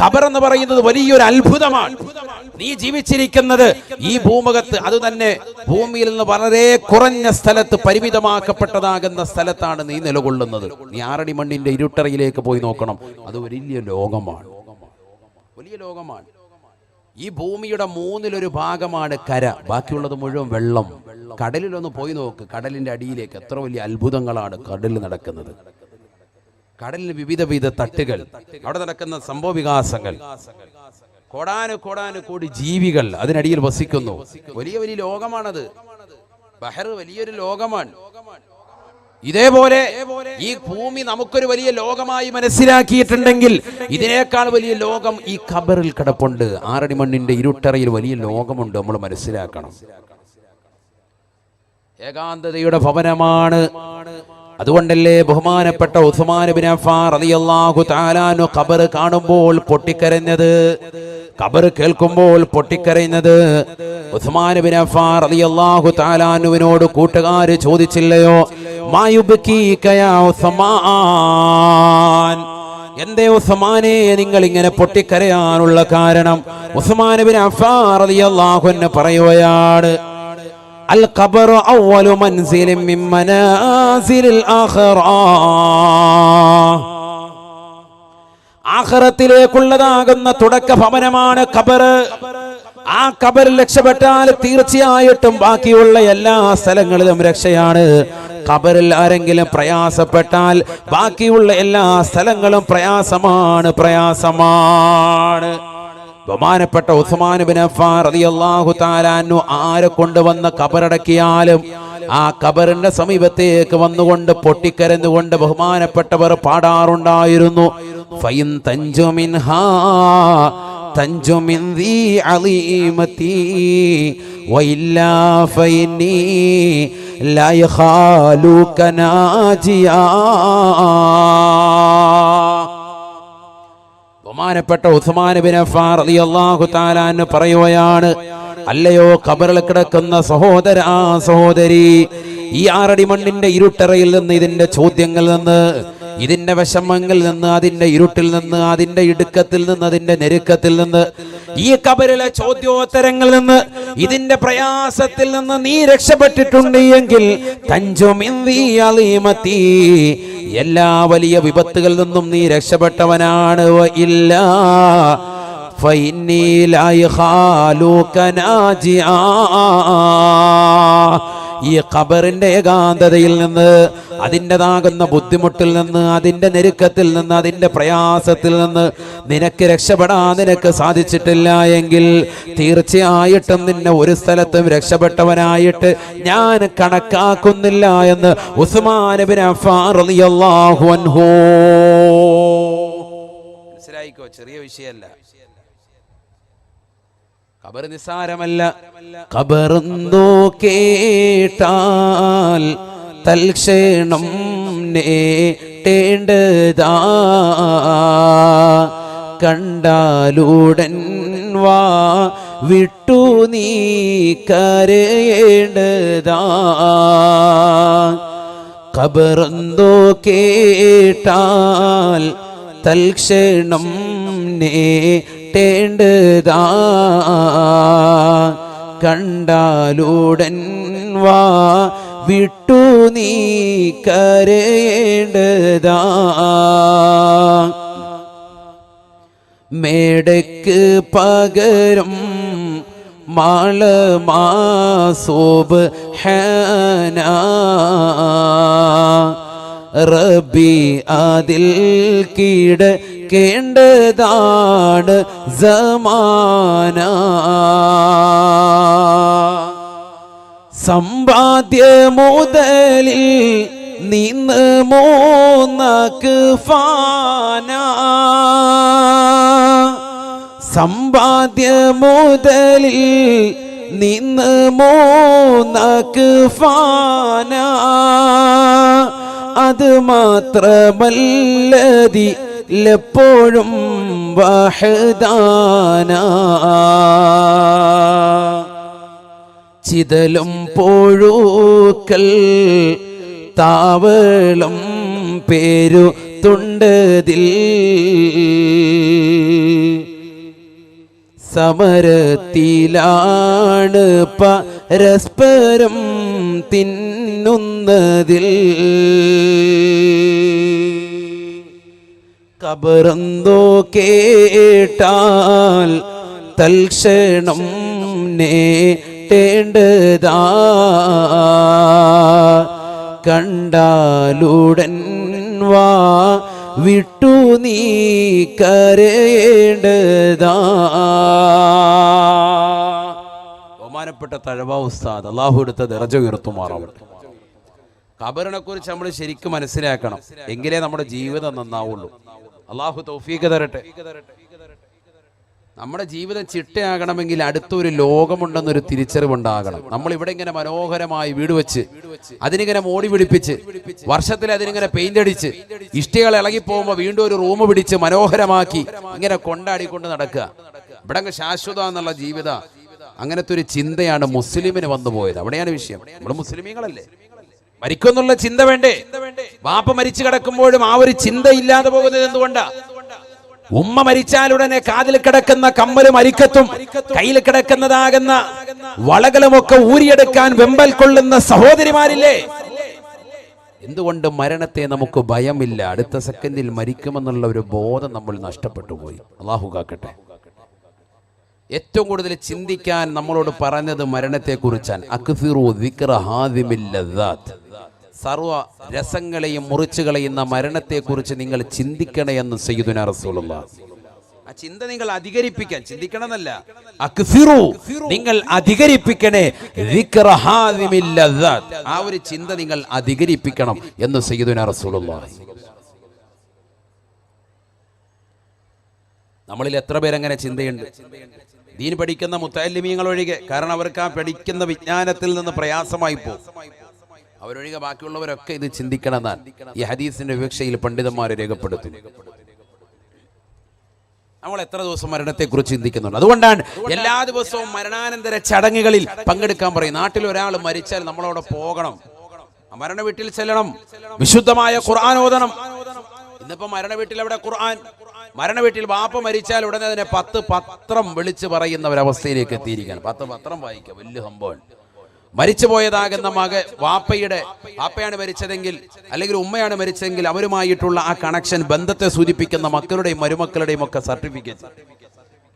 ഖബർ എന്ന് പറയുന്നത് വലിയൊരു അത്ഭുതമാണ്. നീ ജീവിച്ചിരിക്കുന്നത് ഈ ഭൂമുഖത്ത്, അത് തന്നെ ഭൂമിയിൽ നിന്ന് വളരെ കുറഞ്ഞ സ്ഥലത്ത്, പരിമിതമാക്കപ്പെട്ടതാകുന്ന സ്ഥലത്താണ് നീ നിലകൊള്ളുന്നത്. നീ 6 അടി മണ്ണിന്റെ ഇരുട്ടറയിലേക്ക് പോയി നോക്കണം. അത് വലിയ ലോകമാണ്, വലിയ ലോകമാണ്. ഈ ഭൂമിയുടെ 1/3 ഭാഗമാണ് കര, ബാക്കിയുള്ളത് മുഴുവൻ വെള്ളം. കടലിലൊന്ന് പോയി നോക്ക്, കടലിന്റെ അടിയിലേക്ക് എത്ര വലിയ അത്ഭുതങ്ങളാണ് കടലിൽ നടക്കുന്നത്. കടലിന് വിവിധ തട്ടുകൾ, അവിടെ നടക്കുന്ന സംഭവ വികാസങ്ങൾ, കോടാനുകോടി ജീവികൾ അതിനടിയിൽ വസിക്കുന്നു. വലിയ വലിയ ലോകമാണത്. ബഹർ വലിയൊരു ലോകമാണ്. ഇതേപോലെ ഈ ഭൂമി നമുക്കൊരു വലിയ ലോകമായി മനസ്സിലാക്കിയിട്ടുണ്ടെങ്കിൽ ഇതിനേക്കാൾ വലിയ ലോകം ഈ ഖബറിൽ കിടപ്പുണ്ട്. 6 അടി മണ്ണിന്റെ ഇരുട്ടറയിൽ വലിയ ലോകമുണ്ട്, നമ്മൾ മനസ്സിലാക്കണം. ഏകാന്തതയുടെ ഭവനമാണ്. അതുകൊണ്ടല്ലേ ബഹുമാനപ്പെട്ട ഉസ്മാൻ ഇബ്നു അഫ്ഫാൻ റളിയല്ലാഹു തആല അൻഹു ഖബർ കാണുമ്പോൾ പൊട്ടിക്കരഞ്ഞത്, ഖബർ കേൾക്കുമ്പോൾ പൊട്ടിക്കരഞ്ഞത്. ഉസ്മാൻ ഇബ്നു അഫ്ഫാൻ റളിയല്ലാഹു തആല അൻഹുവിനോട് കൂട്ടുകാർ ചോദിച്ചില്ലയോ, മായുബ്കീക യാ ഉസ്മാൻ, എന്തേ ഉസ്മാനെ നിങ്ങൾ ഇങ്ങനെ പൊട്ടിക്കരയാനുള്ള കാരണം? ഉസ്മാൻ ഇബ്നു അഫ്ഫാൻ റളിയല്ലാഹു അൻഹു പറയുകയാണ്, അൽ ഖബറു അവ്വലു മൻസിലിൻ മിൻ മനാസിലിൽ ആഖിറ, ആഖിറത്തിലേക്കുള്ളതാകുന്ന തുടക്ക ഭവനമാണ് ഖബർ. ആ ഖബറിൽ രക്ഷപ്പെട്ടാൽ തീർച്ചയായിട്ടും ബാക്കിയുള്ള എല്ലാ സ്ഥലങ്ങളിലും രക്ഷയാണ്. ഖബറിൽ ആരെങ്കിലും പ്രയാസപ്പെട്ടാൽ ബാക്കിയുള്ള എല്ലാ സ്ഥലങ്ങളും പ്രയാസമാണ്. ബഹുമാനപ്പെട്ട ഉസ്മാൻ ഇബ്നു അഫ്ഫാൻ റളിയല്ലാഹു തആല അൻഹു ആരെ കൊണ്ടുവന്ന് ഖബറടക്കിയാലും ആ ഖബറിന്റെ സമീപത്തേക്ക് വന്നുകൊണ്ട് പൊട്ടിക്കരഞ്ഞുകൊണ്ട് ബഹുമാനപ്പെട്ടവർ പാടാറുണ്ടായിരുന്നു, ഫൈൻ തൻജു മിൻഹാ തൻജു മിൻ ദീ അളീമതി വഇല്ലാ ഫൈനി ലാ യഖാലുക നാജിയാ. ബഹുമാനപ്പെട്ട ഉസ്മാൻ ഇബ്നു അഫ്ഫാൻ റളിയല്ലാഹു തആല അൻഹു പറയുകയാണ്, അല്ലയോ ഖബറിൽ കിടക്കുന്ന സഹോദരാ സഹോദരി, ഈ 6 അടി മണ്ണിന്റെ ഇരുട്ടറയിൽ നിന്ന്, ഇതിന്റെ ചോദ്യങ്ങളിൽ നിന്ന്, ഇതിന്റെ വിഷമങ്ങളിൽ നിന്ന്, അതിന്റെ ഇരുട്ടിൽ നിന്ന്, അതിന്റെ ഇടുക്കത്തിൽ നിന്ന്, അതിന്റെ ഞെരുക്കത്തിൽ നിന്ന്, ഈ ഖബറിലെ ചോദ്യോത്തരങ്ങളിൽ നിന്ന്, ഇതിന്റെ പ്രയാസത്തിൽ നിന്ന് നീ രക്ഷപ്പെട്ടിട്ടുണ്ട് എങ്കിൽ തൻജു മിൻ ദീ അളീമതി, എല്ലാ വലിയ വിപത്തുകളിൽ നിന്നും നീ രക്ഷപ്പെട്ടവനാണ്. ഇല്ലാ ഫൈന്നി ലാ യഖാലുക നാജിആ, ഈ ഖബറിന്റെ ഏകാന്തതയിൽ നിന്ന്, അതിൻ്റെതാകുന്ന ബുദ്ധിമുട്ടിൽ നിന്ന്, അതിൻ്റെ ഞെരുക്കത്തിൽ നിന്ന്, അതിൻ്റെ പ്രയാസത്തിൽ നിന്ന് നിനക്ക് രക്ഷപ്പെടാൻ നിനക്ക് സാധിച്ചിട്ടില്ല എങ്കിൽ തീർച്ചയായിട്ടും നിന്നെ ഒരു സ്ഥലത്തും രക്ഷപ്പെട്ടവനായിട്ട് ഞാൻ കണക്കാക്കുന്നില്ല എന്ന് ഉസ്മാൻ ഇബ്നു അഫ്ഫാൻ റളിയല്ലാഹു അൻഹു. മനസ്സിലായിക്കോ, ചെറിയ വിഷയമല്ല. ഖബർ നിസ്സാരമല്ല. ഖബറെന്നു കേട്ടാൽ തൽക്ഷണം നേടേണ്ടതാ, കണ്ടാലുടൻ വാ വിട്ടു നീ കരയേണ്ടതാ. ഖബറെന്നു കേട്ടാൽ തൽക്ഷണം നേടേണ്ടതാ, കണ്ടാലുടൻ വാ വിട്ടു നീ കരയേണ്ടതാ. മേടക്ക് പകരം മാളമാസോബ് ഹന റബ്ബി അതിൽ കീഴടക്കേണ്ടതാണ് സമാന. സമ്പാദ്യ മുതലിൽ നിന്ന് മൂന്നക്ക് ഫാന, സമ്പാദ്യ മുതലിൽ നിന്ന് മൂന്നക്ക് ഫാന, അത് മാത്രമല്ലതി എപ്പോഴും വഹദാന. ചിതലും പോഴൂക്കൽ താവളം പേരു തുണ്ടതിൽ, സമരത്തിലാണ് പരസ്പരം തിന്നുന്നതിൽ ഖബറെന്തോ കേട്ടാൽ തൽക്ഷണം നേടേണ്ടതാ കണ്ടാലുടൻ വാ വിട്ടു നീ കരയേണ്ടതാ. ബഹുമാനപ്പെട്ട തഴവ ഉസ്താദ് അല്ലാഹു എടുത്ത ദറജ ഉയർത്തുമാറാവട്ടെ. ഖബറിനെ കുറിച്ച് നമ്മൾ ശരിക്കും മനസ്സിലാക്കണം, എങ്കിലേ നമ്മുടെ ജീവിതം നന്നാവുള്ളൂ. അല്ലാഹു തൗഫീഖ് തരട്ടെ. നമ്മുടെ ജീവിതം ചിട്ടയാകണമെങ്കിൽ അടുത്തൊരു ലോകമുണ്ടെന്നൊരു തിരിച്ചറിവുണ്ടാകണം. നമ്മൾ ഇവിടെ ഇങ്ങനെ മനോഹരമായി വീട് വെച്ച് അതിനിങ്ങനെ മോടി പിടിപ്പിച്ച് വർഷത്തിൽ അതിനിങ്ങനെ പെയിന്റ് അടിച്ച് ഇഷ്ടികൾ ഇളകിപ്പോകുമ്പോൾ വീണ്ടും ഒരു റൂം പിടിച്ച് മനോഹരമാക്കി ഇങ്ങനെ കൊണ്ടാടിക്കൊണ്ട് നടക്കുക. ഇവിടെ ശാശ്വത എന്നുള്ള ജീവിത അങ്ങനത്തെ ഒരു ചിന്തയാണ് മുസ്ലിമിന് വന്നു പോയത്. അവിടെയാണ് വിഷയം. നമ്മൾ മുസ്ലിമീങ്ങളല്ലേ, മരിക്കുന്നുള്ള ചിന്ത വേണ്ടേ? വാപ്പ മരിച്ചു കിടക്കുമ്പോഴും ആ ഒരു ചിന്ത ഇല്ലാതെ പോകുന്നത് എന്തുകൊണ്ടാ? ഉമ്മ മരിച്ചാലുടനെ കാതിൽ കിടക്കുന്ന കമ്മലും അരിക്കത്തും കയ്യിൽ കിടക്കുന്നതാകുന്ന വളകളുമൊക്കെ ഊരിയെടുക്കാൻ വെമ്പൽ കൊള്ളുന്ന സഹോദരിമാരില്ലേ? എന്തുകൊണ്ട് മരണത്തെ നമുക്ക് ഭയമില്ല? അടുത്ത സെക്കൻഡിൽ മരിക്കുമെന്നുള്ള ഒരു ബോധം നമ്മൾ നഷ്ടപ്പെട്ടു പോയി. അല്ലാഹു കാക്കട്ടെ. ഏറ്റവും കൂടുതൽ ചിന്തിക്കാൻ നമ്മളോട് പറഞ്ഞത് മരണത്തെക്കുറിച്ചാണ്. അക്സിറു ദിക്റ ഹാദിമിൽ ലദ്ദാത്ത്. സർവ രസങ്ങളെയും മുറിച്ചു കളയുന്ന മരണത്തെക്കുറിച്ച് നിങ്ങൾ ചിന്തിക്കണേ എന്ന് സയ്യിദുനാ റസൂലുള്ളാഹ്. ആ ചിന്ത നിങ്ങൾ അധികരിപ്പിക്കാൻ, ചിന്തിക്കണമെന്നല്ല, അക്സിറു നിങ്ങൾ അധികരിപ്പിക്കണേ ദിക്റ ഹാദിമിൽ ലദ്ദാത്ത്. ആ ഒരു ചിന്ത നിങ്ങൾ അധികരിപ്പിക്കണം എന്ന് സയ്യിദുനാ റസൂലുള്ളാഹ്. നമ്മളിൽ എത്ര പേരങ്ങനെ ചിന്തയുണ്ട്? ദീൻ പഠിക്കുന്ന മുത്തഅല്ലിമീങ്ങൾ ഒഴികെ. കാരണം അവർക്ക് ആ പഠിക്കുന്ന വിജ്ഞാനത്തിൽ നിന്ന് പ്രയാസമായി പോകും. അവരൊഴികെ ബാക്കിയുള്ളവരൊക്കെ ഇത് ചിന്തിക്കണമെന്നാണ് ഈ ഹദീസിന്റെ വിവക്ഷയിൽ പണ്ഡിതന്മാരെ രേഖപ്പെടുത്തുന്നു. നമ്മൾ എത്ര ദിവസം മരണത്തെക്കുറിച്ച് ചിന്തിക്കുന്നുണ്ട്? അതുകൊണ്ടാണ് എല്ലാ ദിവസവും മരണാനന്തര ചടങ്ങുകളിൽ പങ്കെടുക്കാൻ പറയും. നാട്ടിൽ ഒരാൾ മരിച്ചാൽ നമ്മളവിടെ പോകണം, മരണ വീട്ടിൽ ചെല്ലണം, വിശുദ്ധമായ ഖുർആൻ ഓതണം. ഇന്നിപ്പോ മരണ വീട്ടിൽ എവിടെ ഖുർആൻ? മരണ വീട്ടിൽ വാപ്പ മരിച്ചാൽ ഉടനെ തന്നെ 10 പത്രം വിളിച്ചു പറയുന്ന ഒരവസ്ഥയിലേക്ക് എത്തിയിരിക്കുകയാണ്. 10 പത്രം വായിക്കുക, വലിയ സംഭവമാണ്. മരിച്ചുപോയതാകുന്ന വാപ്പയാണ് മരിച്ചതെങ്കിൽ അല്ലെങ്കിൽ ഉമ്മയാണ് മരിച്ചതെങ്കിൽ അവരുമായിട്ടുള്ള ആ കണക്ഷൻ, ബന്ധത്തെ സൂചിപ്പിക്കുന്ന മക്കളുടെയും മരുമക്കളുടെയും ഒക്കെ സർട്ടിഫിക്കറ്റ്.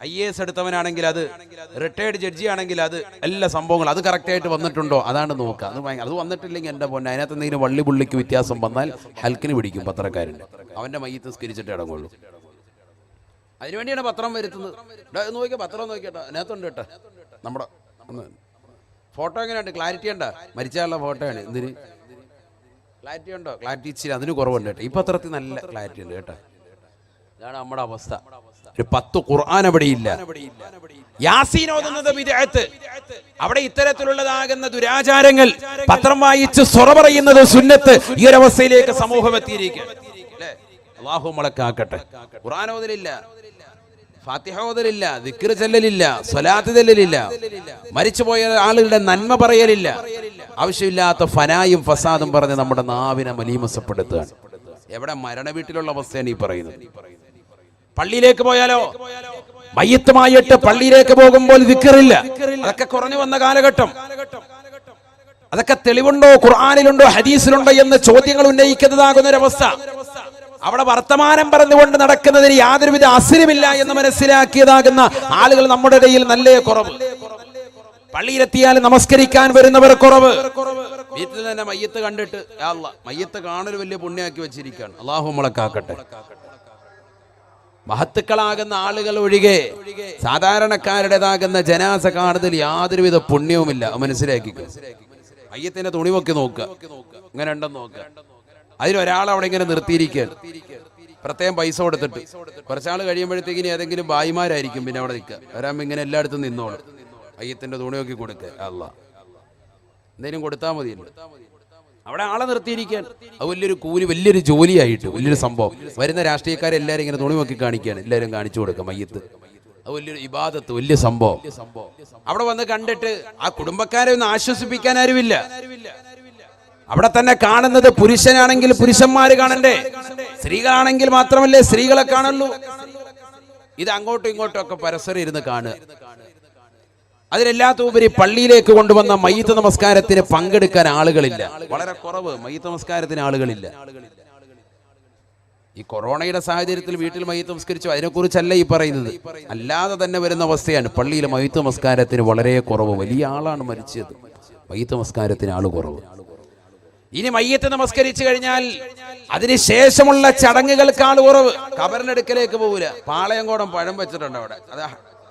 IAS എടുത്തവനാണെങ്കിൽ അത്, റിട്ടയർഡ് ജഡ്ജി ആണെങ്കിൽ അത്, എല്ലാ സംഭവങ്ങളും അത് കറക്റ്റായിട്ട് വന്നിട്ടുണ്ടോ അതാണ് നോക്കുക. അത് വന്നിട്ടില്ലെങ്കിൽ എൻ്റെ പൊന്നെ, അതിനകത്ത് എന്തെങ്കിലും വള്ളി പുള്ളിക്ക് വ്യത്യാസം വന്നാൽ ഹൽക്കിന് പിടിക്കും പത്രക്കാരുണ്ട്. അവൻ്റെ മയ്യത്ത് സ്കരിച്ചിട്ട് ഇടങ്ങുള്ളൂ. അതിനുവേണ്ടിയാണ് പത്രം വരുത്തുന്നത്. നോക്കിയാൽ പത്രം നോക്കിയാട്ടോ, അതിനകത്തുണ്ട് കേട്ടോ. നമ്മുടെ ഫോട്ടോ എങ്ങനെയുണ്ട്? ക്ലാരിറ്റി ഉണ്ടോ? മരിച്ചാലുള്ള ഫോട്ടോയാണ്. എന്തിന് ക്ലാരിറ്റി ഉണ്ടോ? ക്ലാരിറ്റി ഇച്ചിരി അതിന് കുറവുണ്ട് കേട്ടോ. ഈ പത്രത്തിൽ നല്ല ക്ലാരിറ്റി ഉണ്ട് കേട്ടോ. ഇതാണ് നമ്മുടെ അവസ്ഥ. ഒരു 10 ഖുർആൻ അവിടെ ഇല്ല. യാസീൻ ഓതുന്നത് ബിദ്അത്ത്. അവിടെ ഇത്തരത്തിലുള്ളതാകുന്ന ദുരാചാരങ്ങൾ, പത്രം വായിച്ച് സൊറ പറയുന്നത് സുന്നത്ത്. ഈ ഒരു അവസ്ഥയിലേക്ക് സമൂഹം എത്തിയിരിക്കുകയാണ്. അല്ലേ? അല്ലാഹു നമ്മളെ കാക്കട്ടെ. ഖുർആൻ ഓതലില്ല, ഫാത്തിഹ ഓതലില്ല, ദിക്ർ ചൊല്ലലില്ല, സ്വലാത്ത് ചൊല്ലലില്ല, മരിച്ചുപോയ ആളുകളുടെ നന്മ പറയലില്ല. ആവശ്യമില്ലാത്ത ഫനായും ഫസാദും പറഞ്ഞ് നമ്മുടെ നാവിനെ മലീമസപ്പെടുത്തുകയാണ്. എവിടെ മരണ വീട്ടിലുള്ള അവസ്ഥയാണ് ഈ പറയുന്നത്. പള്ളിയിലേക്ക് പോയാലോ, മയ്യത്തുമായിട്ട് പള്ളിയിലേക്ക് പോകുമ്പോൾ ദിക്റില്ല. അതൊക്കെ കുറഞ്ഞു വന്ന കാലഘട്ടം. അതൊക്കെ തെളിവുണ്ടോ, ഖുർആനിലുണ്ടോ, ഹദീസിലുണ്ടോ എന്ന് ചോദ്യങ്ങൾ ഉന്നയിക്കുന്നതാകുന്ന ഒരവസ്ഥ. അവിടെ വർത്തമാനം പറഞ്ഞുകൊണ്ട് നടക്കുന്നതിന് യാതൊരുവിധ അസിലുമില്ല എന്ന് മനസ്സിലാക്കിയതാകുന്ന ആളുകൾ നമ്മുടെ ഇടയിൽ നല്ല കുറവ്. പള്ളിയിലെത്തിയാൽ നമസ്കരിക്കാൻ വരുന്നവർ കുറവ്. വീട്ടിൽ തന്നെ മയ്യത്ത് കണ്ടിട്ട് മയ്യത്ത് കാണൽ വലിയ പുണ്യാക്കി വെച്ചിരിക്കുകയാണ്. അല്ലാഹു നമ്മളെ കാക്കട്ടെ. മഹത്തുക്കളാകുന്ന ആളുകൾ ഒഴികെ സാധാരണക്കാരുടേതാകുന്ന ജനാസ കാണുന്നതിൽ യാതൊരുവിധ പുണ്യവുമില്ല. മനസ്സിലാക്കിക്കോ. മയ്യത്തിന്റെ തുണി നോക്കി നോക്കുക, ഇങ്ങനെ ഉണ്ടെന്ന് നോക്കുക. അതിലൊരാൾ അവിടെ ഇങ്ങനെ നിർത്തിയിരിക്കുകയാണ്, പ്രത്യേകം പൈസ കൊടുത്തിട്ട്. കുറച്ചാൾ കഴിയുമ്പോഴത്തേക്കിന് ഏതെങ്കിലും ഭായിമാരായിരിക്കും പിന്നെ അവിടെ നിൽക്കുക. വരാകുമ്പോൾ ഇങ്ങനെ എല്ലായിടത്തും നിന്നോളും. അയ്യത്തിന്റെ തുണി നോക്കി കൊടുക്കുക. എന്തെങ്കിലും കൊടുത്താൽ മതിയല്ലോ. അവിടെ ആളെ നിർത്തിയിരിക്കാൻ. അത് വലിയൊരു കൂലി, വലിയൊരു ജോലിയായിട്ട്, വലിയൊരു സംഭവം. വരുന്ന രാഷ്ട്രീയക്കാരെല്ലാവരും ഇങ്ങനെ തുണി നോക്കി കാണിക്കുകയാണ്. എല്ലാവരും കാണിച്ചു കൊടുക്കുക മയ്യത്ത്. അത് വലിയൊരു ഇബാദത്ത്, വലിയ സംഭവം. അവിടെ വന്ന് കണ്ടിട്ട് ആ കുടുംബക്കാരെ ഒന്ന് ആശ്വസിപ്പിക്കാൻ ആരുമില്ല. അവിടെ തന്നെ കാണുന്നത് പുരുഷനാണെങ്കിൽ പുരുഷന്മാര് കാണണ്ടേ, സ്ത്രീകളാണെങ്കിൽ മാത്രമല്ലേ സ്ത്രീകളെ കാണുള്ളൂ. ഇത് അങ്ങോട്ടും ഇങ്ങോട്ടും ഒക്കെ പരസ്പരം ഇരുന്ന് കാണുക. അതിലെല്ലാത്തുപരി പള്ളിയിലേക്ക് കൊണ്ടുവന്ന മയ്യിത്ത് നമസ്കാരത്തിന് പങ്കെടുക്കാൻ ആളുകളില്ല, വളരെ കുറവ്. മയ്യിത്ത് നമസ്കാരത്തിന് ആളുകളില്ല. ഈ കൊറോണയുടെ സാഹചര്യത്തിൽ വീട്ടിൽ മയ്യിത്ത് നമസ്കരിച്ചു, അതിനെക്കുറിച്ചല്ല ഈ പറയുന്നത്. അല്ലാതെ തന്നെ വരുന്ന അവസ്ഥയാണ്. പള്ളിയിൽ മയ്യിത്ത് നമസ്കാരത്തിന് വളരെ കുറവ്. വലിയ ആളാണ് മരിച്ചത്, മയ്യിത്ത് നമസ്കാരത്തിന് ആള് കുറവ്. ഇനി മയ്യത്ത് നമസ്കരിച്ചു കഴിഞ്ഞാൽ അതിനുശേഷമുള്ള ചടങ്ങുകൾക്ക് ആള് കുറവ്. ഖബറിനടുക്കലേക്ക് പോകൂല. പാളയംകോടം പഴം വെച്ചിട്ടുണ്ട് അവിടെ, അത്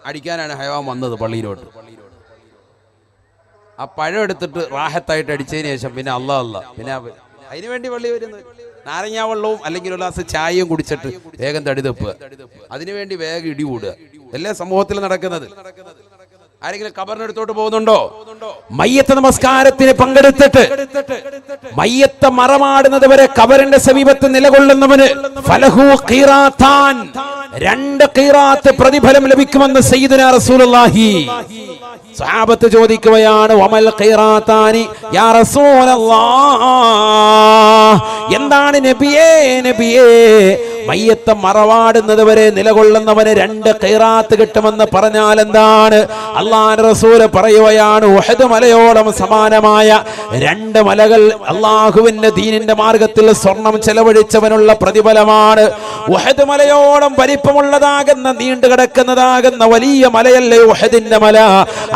അടിക്കാനാണ് ഹയവാൻ വന്നത് പള്ളിയിലോട്ട്. ആ പഴം എടുത്തിട്ട് റാഹത്തായിട്ട് അടിച്ചതിന് ശേഷം പിന്നെ പിന്നെ അതിനുവേണ്ടി പള്ളി വരുന്നത്. നാരങ്ങാ വെള്ളവും അല്ലെങ്കിൽ ഒരു ഗ്ലാസ് ചായയും കുടിച്ചിട്ട് വേഗം തടി തപ്പുക. അതിനുവേണ്ടി വേഗം ഇടികൂടുക. എല്ലാ സമൂഹത്തിൽ നടക്കുന്നത്. ആരെങ്കിലും ഖബറിനടുത്തോട്ട് പോകുന്നുണ്ടോ? മയ്യത്ത് നമസ്കാരത്തിന് പങ്കെടുത്തിട്ട് മയ്യത്ത് മറമാടുന്നത് വരെ ഖബറിന്റെ സമീപത്ത് നിലകൊള്ളുന്നവന് ഫലഹു ഖീറാത്താൻ, 2 ഖീറാത്ത് പ്രതിഫലം ലഭിക്കുമെന്ന് സയ്യിദുനാ റസൂലുള്ളാഹി. സഹാബത്ത് ചോദിക്കുകയാണ്, വമൽ ഖീറാത്താനി യാ റസൂലല്ലാഹ്, എന്താണ് നബിയേ നബിയേ മയ്യത്ത് മറവാടുന്നത് വരെ നിലകൊള്ളുന്നവന് 2 ഖീറാത്ത് കിട്ടുമെന്ന് പറഞ്ഞാൽ എന്താണ്? അല്ലാഹുവിന്റെ റസൂൽ പറയുകയാണ്, ഉഹദ് മലയോളം സമാനമായ 2 മലകൾ അല്ലാഹുവിന്റെ ദീനിന്റെ മാർഗത്തിൽ സ്വർണം ചെലവഴിച്ചവനുള്ള പ്രതിഫലമാണ്. ഉഹദ് മലയോളം വലിപ്പമുള്ളതാകുന്ന നീണ്ടു കിടക്കുന്നതാകുന്ന വലിയ മലയല്ലേ ഉഹദിന്റെ മല.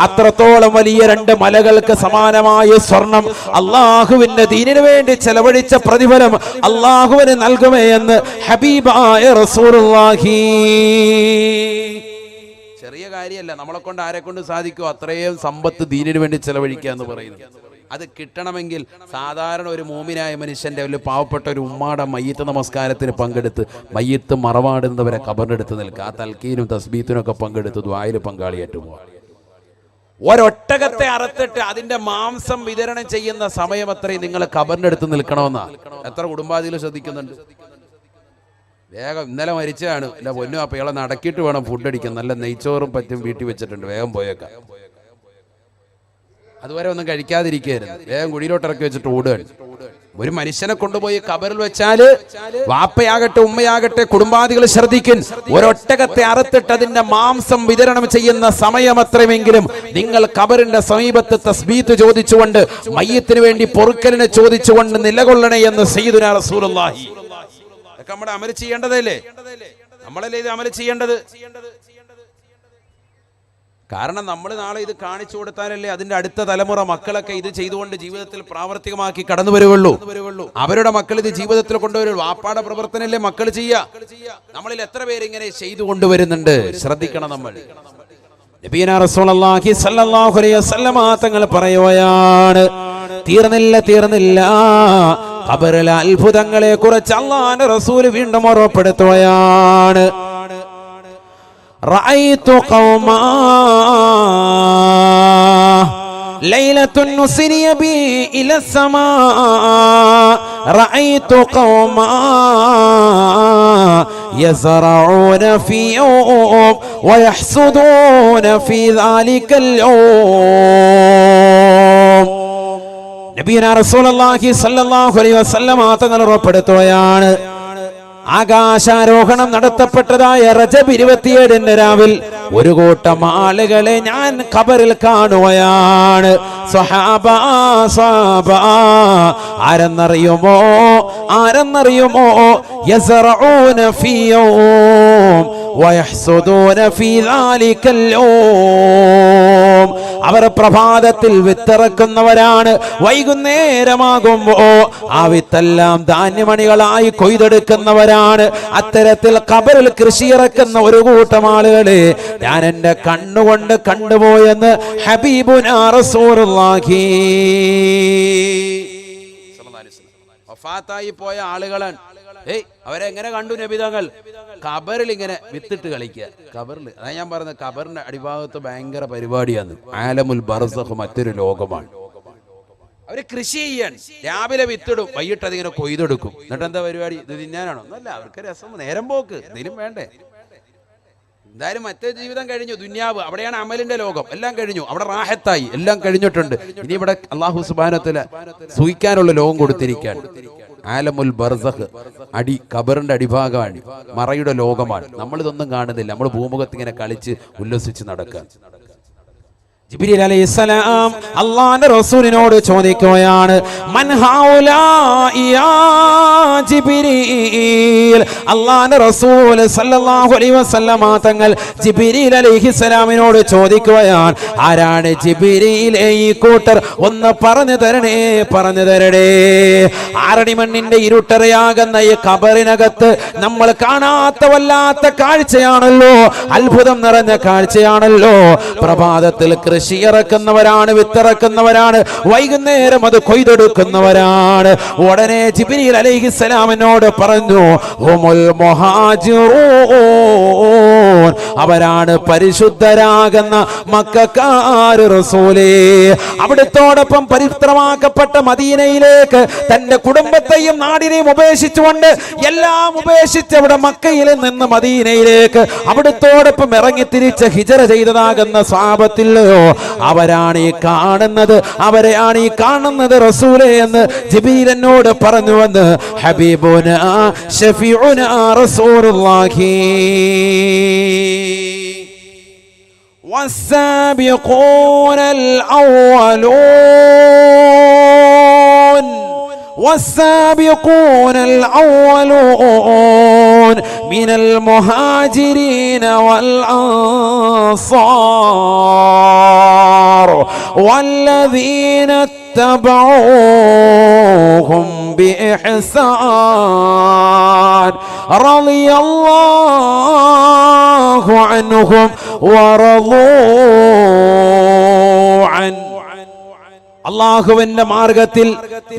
അത്രത്തോളം വലിയ 2 മലകൾക്ക് സമാനമായ സ്വർണം അല്ലാഹുവിന്റെ ദീനിനു വേണ്ടി ചെലവഴിച്ച പ്രതിഫലം അല്ലാഹുവിന് നൽകുമേ എന്ന് ഹബീബായ റസൂലുള്ളാഹി. ചെറിയ കാര്യമല്ല. നമ്മളെ കൊണ്ട് ആരെ കൊണ്ട് സാധിക്കുമോ അത്രയും സമ്പത്ത് ദീനിനു വേണ്ടി ചെലവഴിക്കുക എന്ന് പറയുന്നത്. അത് കിട്ടണമെങ്കിൽ സാധാരണ ഒരു മോമിനായ മനുഷ്യന്റെ ഒരു പാവപ്പെട്ട ഒരു ഉമ്മാടെ മയ്യത്ത് നമസ്കാരത്തിന് പങ്കെടുത്ത് മയ്യത്ത് മറവാടുന്നവരെ ഖബറിനടുത്ത് നിൽക്കുക. ആ തൽക്കീനും തസ്ബീത്തിനും ഒക്കെ പങ്കെടുത്ത് ദുആയിൽ പങ്കാളിയായിട്ട് പോവുക. ഒരൊട്ടകത്തെ അറുത്തിട്ട് അതിന്റെ മാംസം വിതരണം ചെയ്യുന്ന സമയം അത്രയും നിങ്ങൾ ഖബറിനടുത്ത് നിൽക്കണമെന്നാ. എത്ര കുടുംബാദികൾ ശ്രദ്ധിക്കുന്നുണ്ട്? വേഗം ഇന്നലെ മരിച്ചതാണ്, അല്ല പൊന്നു അപ്പൊ ഇയാളെ നടക്കിയിട്ട് വേണം ഫുഡ് അടിക്കാൻ. നല്ല നെയ്ച്ചോറും പറ്റും വീട്ടിൽ വെച്ചിട്ടുണ്ട്, വേഗം പോയേക്കാം. അതുവരെ ഒന്നും കഴിക്കാതിരിക്കുകയായിരുന്നു, വേഗം കുഴിയിലോട്ട് ഇറക്കി വെച്ചിട്ട് ഓടുകയാണ്. ഒരു മനുഷ്യനെ കൊണ്ടുപോയി ഖബറിൽ വെച്ചാല് വാപ്പയാകട്ടെ ഉമ്മയാകട്ടെ കുടുംബാദികൾ ശ്രദ്ധിക്കും. ഒരൊട്ടകത്തെ അറുത്തിട്ട് അതിന്റെ മാംസം വിതരണം ചെയ്യുന്ന സമയം അത്രയുമെങ്കിലും നിങ്ങൾ ഖബറിന്റെ സമീപത്ത് തസ്ബീത്ത് ചോദിച്ചുകൊണ്ട് മയ്യത്തിന് വേണ്ടി പൊറുക്കലിനെ ചോദിച്ചുകൊണ്ട് നിലകൊള്ളണേ എന്ന് സയ്യിദുനാ റസൂലുള്ളാഹി. നമ്മുടെ അമൽ ചെയ്യേണ്ടതല്ലേ? നമ്മളല്ലേ ഇത് അമൽ ചെയ്യേണ്ടത്? കാരണം നമ്മൾ നാളെ ഇത് കാണിച്ചു കൊടുത്താലല്ലേ അതിന്റെ അടുത്ത തലമുറ മക്കളൊക്കെ ഇത് ചെയ്തുകൊണ്ട് ജീവിതത്തിൽ പ്രാവർത്തികമാക്കി കടന്നു വരുവുള്ളൂ. അവരുടെ മക്കൾ ഇത് ജീവിതത്തിൽ കൊണ്ടുവരുള്ളൂ. വാപ്പാടെ പ്രവർത്തനല്ലേ മക്കൾ ചെയ്യുക. നമ്മളിൽ എത്ര പേര് ഇങ്ങനെ ചെയ്തു കൊണ്ടുവരുന്നുണ്ട്? ശ്രദ്ധിക്കണം നമ്മൾ. നബിയനാ റസൂലുള്ളാഹി സ്വല്ലല്ലാഹു അലൈഹി വസല്ലം തങ്ങൾ പറയുകയാണ്, തീർന്നില്ല ഖബറിലെ അത്ഭുതങ്ങളെ കുറിച്ച് അല്ലാഹുവിന്റെ റസൂൽ വീണ്ടും ഓർമ്മപ്പെടുത്തുകയാണ്. റഅയ്തു ഖൗമാ ലൈലത്തുൻ നുസ്രിയ ബി ഇലാ സമാ റഅയ്തു ഖൗമാ യസ്റഊന ഫീ യൗം വയഹ്സുദൂന ഫീ ദാലികൽ യൗം. നബിയനാ റസൂലുള്ളാഹി സ്വല്ലല്ലാഹു അലൈഹി വസല്ലം തങ്ങൾ ഉറപ്പെടുത്തുകയാണ്, ആകാശാരോഹണം നടത്തപ്പെട്ടതായ റജബ് 27 രാവിൽ ഒരു കൂട്ടം ആളുകളെ ഞാൻ ഖബറിൽ കാണുകയാണ്. സ്വഹാബ ആരെന്നറിയുമോ? യസ്റഊന ഫീ യൗം വയഹ്സുദൂന ഫീ ദാലികൽ യൗം. അവർ പ്രഭാതത്തിൽ വിത്തിറക്കുന്നവരാണ്. വൈകുന്നേരമാകുമ്പോ ആ വിത്തെല്ലാം ധാന്യമണികളായി കൊയ്തെടുക്കുന്നവരാണ്. അത്തരത്തിൽ ഖബറിൽ കൃഷി ഇറക്കുന്ന ഒരു കൂട്ടം ആളുകളെ ഞാൻ എന്റെ കണ്ണുകൊണ്ട് കണ്ടുപോയെന്ന് ഹബീബുനാ റസൂലുള്ളാഹി. വഫാത്തായി പോയ ആളുകളാണ്. അവരെങ്ങനെ കണ്ടു നബി തങ്ങൾ? ഖബറിൽ ഇങ്ങനെ വിത്തിട്ട് കളിക്കുക. ഖബറിൽ, അതാ ഞാൻ പറഞ്ഞത്, ഖബറിന്റെ അടിഭാഗത്ത് ഭയങ്കര പരിപാടിയാണ്. ആലമുൽ ബർസഖ്, മറ്റൊരു ലോകമാണ്. അവര് കൃഷി ചെയ്യാൻ രാവിലെ വിത്തിടും, വൈകിട്ട് അതിങ്ങനെ കൊയ്തെടുക്കും. എന്നിട്ട് എന്താ പരിപാടി? ഇത് തിന്നാനാണോ? ഒന്നല്ല, അവർക്ക് രസം, നേരം പോക്ക്, എന്തെങ്കിലും വേണ്ടേ? എന്തായാലും മറ്റേ ജീവിതം കഴിഞ്ഞു, ദുന്യാവ്, അവിടെയാണ് അമലിന്റെ ലോകം. എല്ലാം കഴിഞ്ഞു, അവിടെ റാഹത്തായി, എല്ലാം കഴിഞ്ഞിട്ടുണ്ട്. ഇനി ഇവിടെ അല്ലാഹു സുബ്ഹാനഹു വ തആല സുഖിക്കാനുള്ള ലോകം കൊടുത്തിരിക്കുകയാണ്. ആലമുൽ ബർസഖ്, ഖബറിന്റെ അടിഭാഗമാണ്, മറയുടെ ലോകമാണ്. നമ്മളിതൊന്നും കാണുന്നില്ല. നമ്മൾ ഭൂമുഖത്ത് ഇങ്ങനെ കളിച്ച് ഉല്ലസിച്ച് നടക്കുക. ജിബ്രീൽ അലൈഹിസ്സലാം അല്ലാഹുവിന്റെ റസൂലിനോട് ചോദിക്കുകയാണ്, മൻ ഹൗലാഇ യാ ജിബ്രീൽ. അല്ലാഹുവിന്റെ റസൂൽ സല്ലല്ലാഹു അലൈഹി വസല്ലമ തങ്ങൾ ജിബ്രീൽ അലൈഹിസ്സലാമിനോട് ചോദിക്കുകയാണ്, ആരാണ് ജിബ്രീലേ ഈ കൂട്ടർ? ഒന്ന് പറഞ്ഞു തരണേ, പറഞ്ഞു തരണേ. ആറടി മണ്ണിന്റെ ഇരുട്ടറയാകുന്ന ഈ ഖബറിനകത്ത് നമ്മൾ കാണാത്ത വല്ലാത്ത കാഴ്ചയാണല്ലോ, അത്ഭുതം നിറഞ്ഞ കാഴ്ചയാണല്ലോ. പ്രഭാതത്തിൽ കൃഷി ഇറക്കുന്നവരാണ്, വിത്തിറക്കുന്നവരാണ്, വൈകുന്നേരം അത് കൊയ്തെടുക്കുന്നവരാണ്. ഉടനെ ജിബ്രീൽ അലൈഹിസ്സലാമിനോട് പറഞ്ഞു, ഹുമുൽ മുഹാജിറൂൻ, അവരാണ് പരിശുദ്ധരാകുന്ന മക്കക്കാർ റസൂലേ. അവിടുത്തോടൊപ്പം പവിത്രമാക്കപ്പെട്ട മദീനയിലേക്ക് തന്റെ കുടുംബത്തെയും നാടിനെയും ഉപേക്ഷിച്ചുകൊണ്ട് എല്ലാം ഉപേക്ഷിച്ച് അവിടെ മക്കയിൽ നിന്ന് മദീനയിലേക്ക് അവിടുത്തോടൊപ്പം ഇറങ്ങി തിരിച്ച് ഹിജറ ചെയ്തതാകുന്ന സ്വഹാബത്തില്ലയോ, അവരാണ് ഈ കാണുന്നത്, അവരെയാണ് ഈ കാണുന്നത് റസൂലേ എന്ന് ജിബ്രീൽ എന്നോട് പറഞ്ഞുവെന്ന് ഹബീബുനാ ശഫീഉനാ റസൂലുള്ളാഹി. والسابقون الأولون والسابقون الأولون من المهاجرين والأنصار والذين اتبعوهم بإحسان رضي الله عنهم ورضوا عنه. അള്ളാഹുവിന്റെ മാർഗത്തിൽ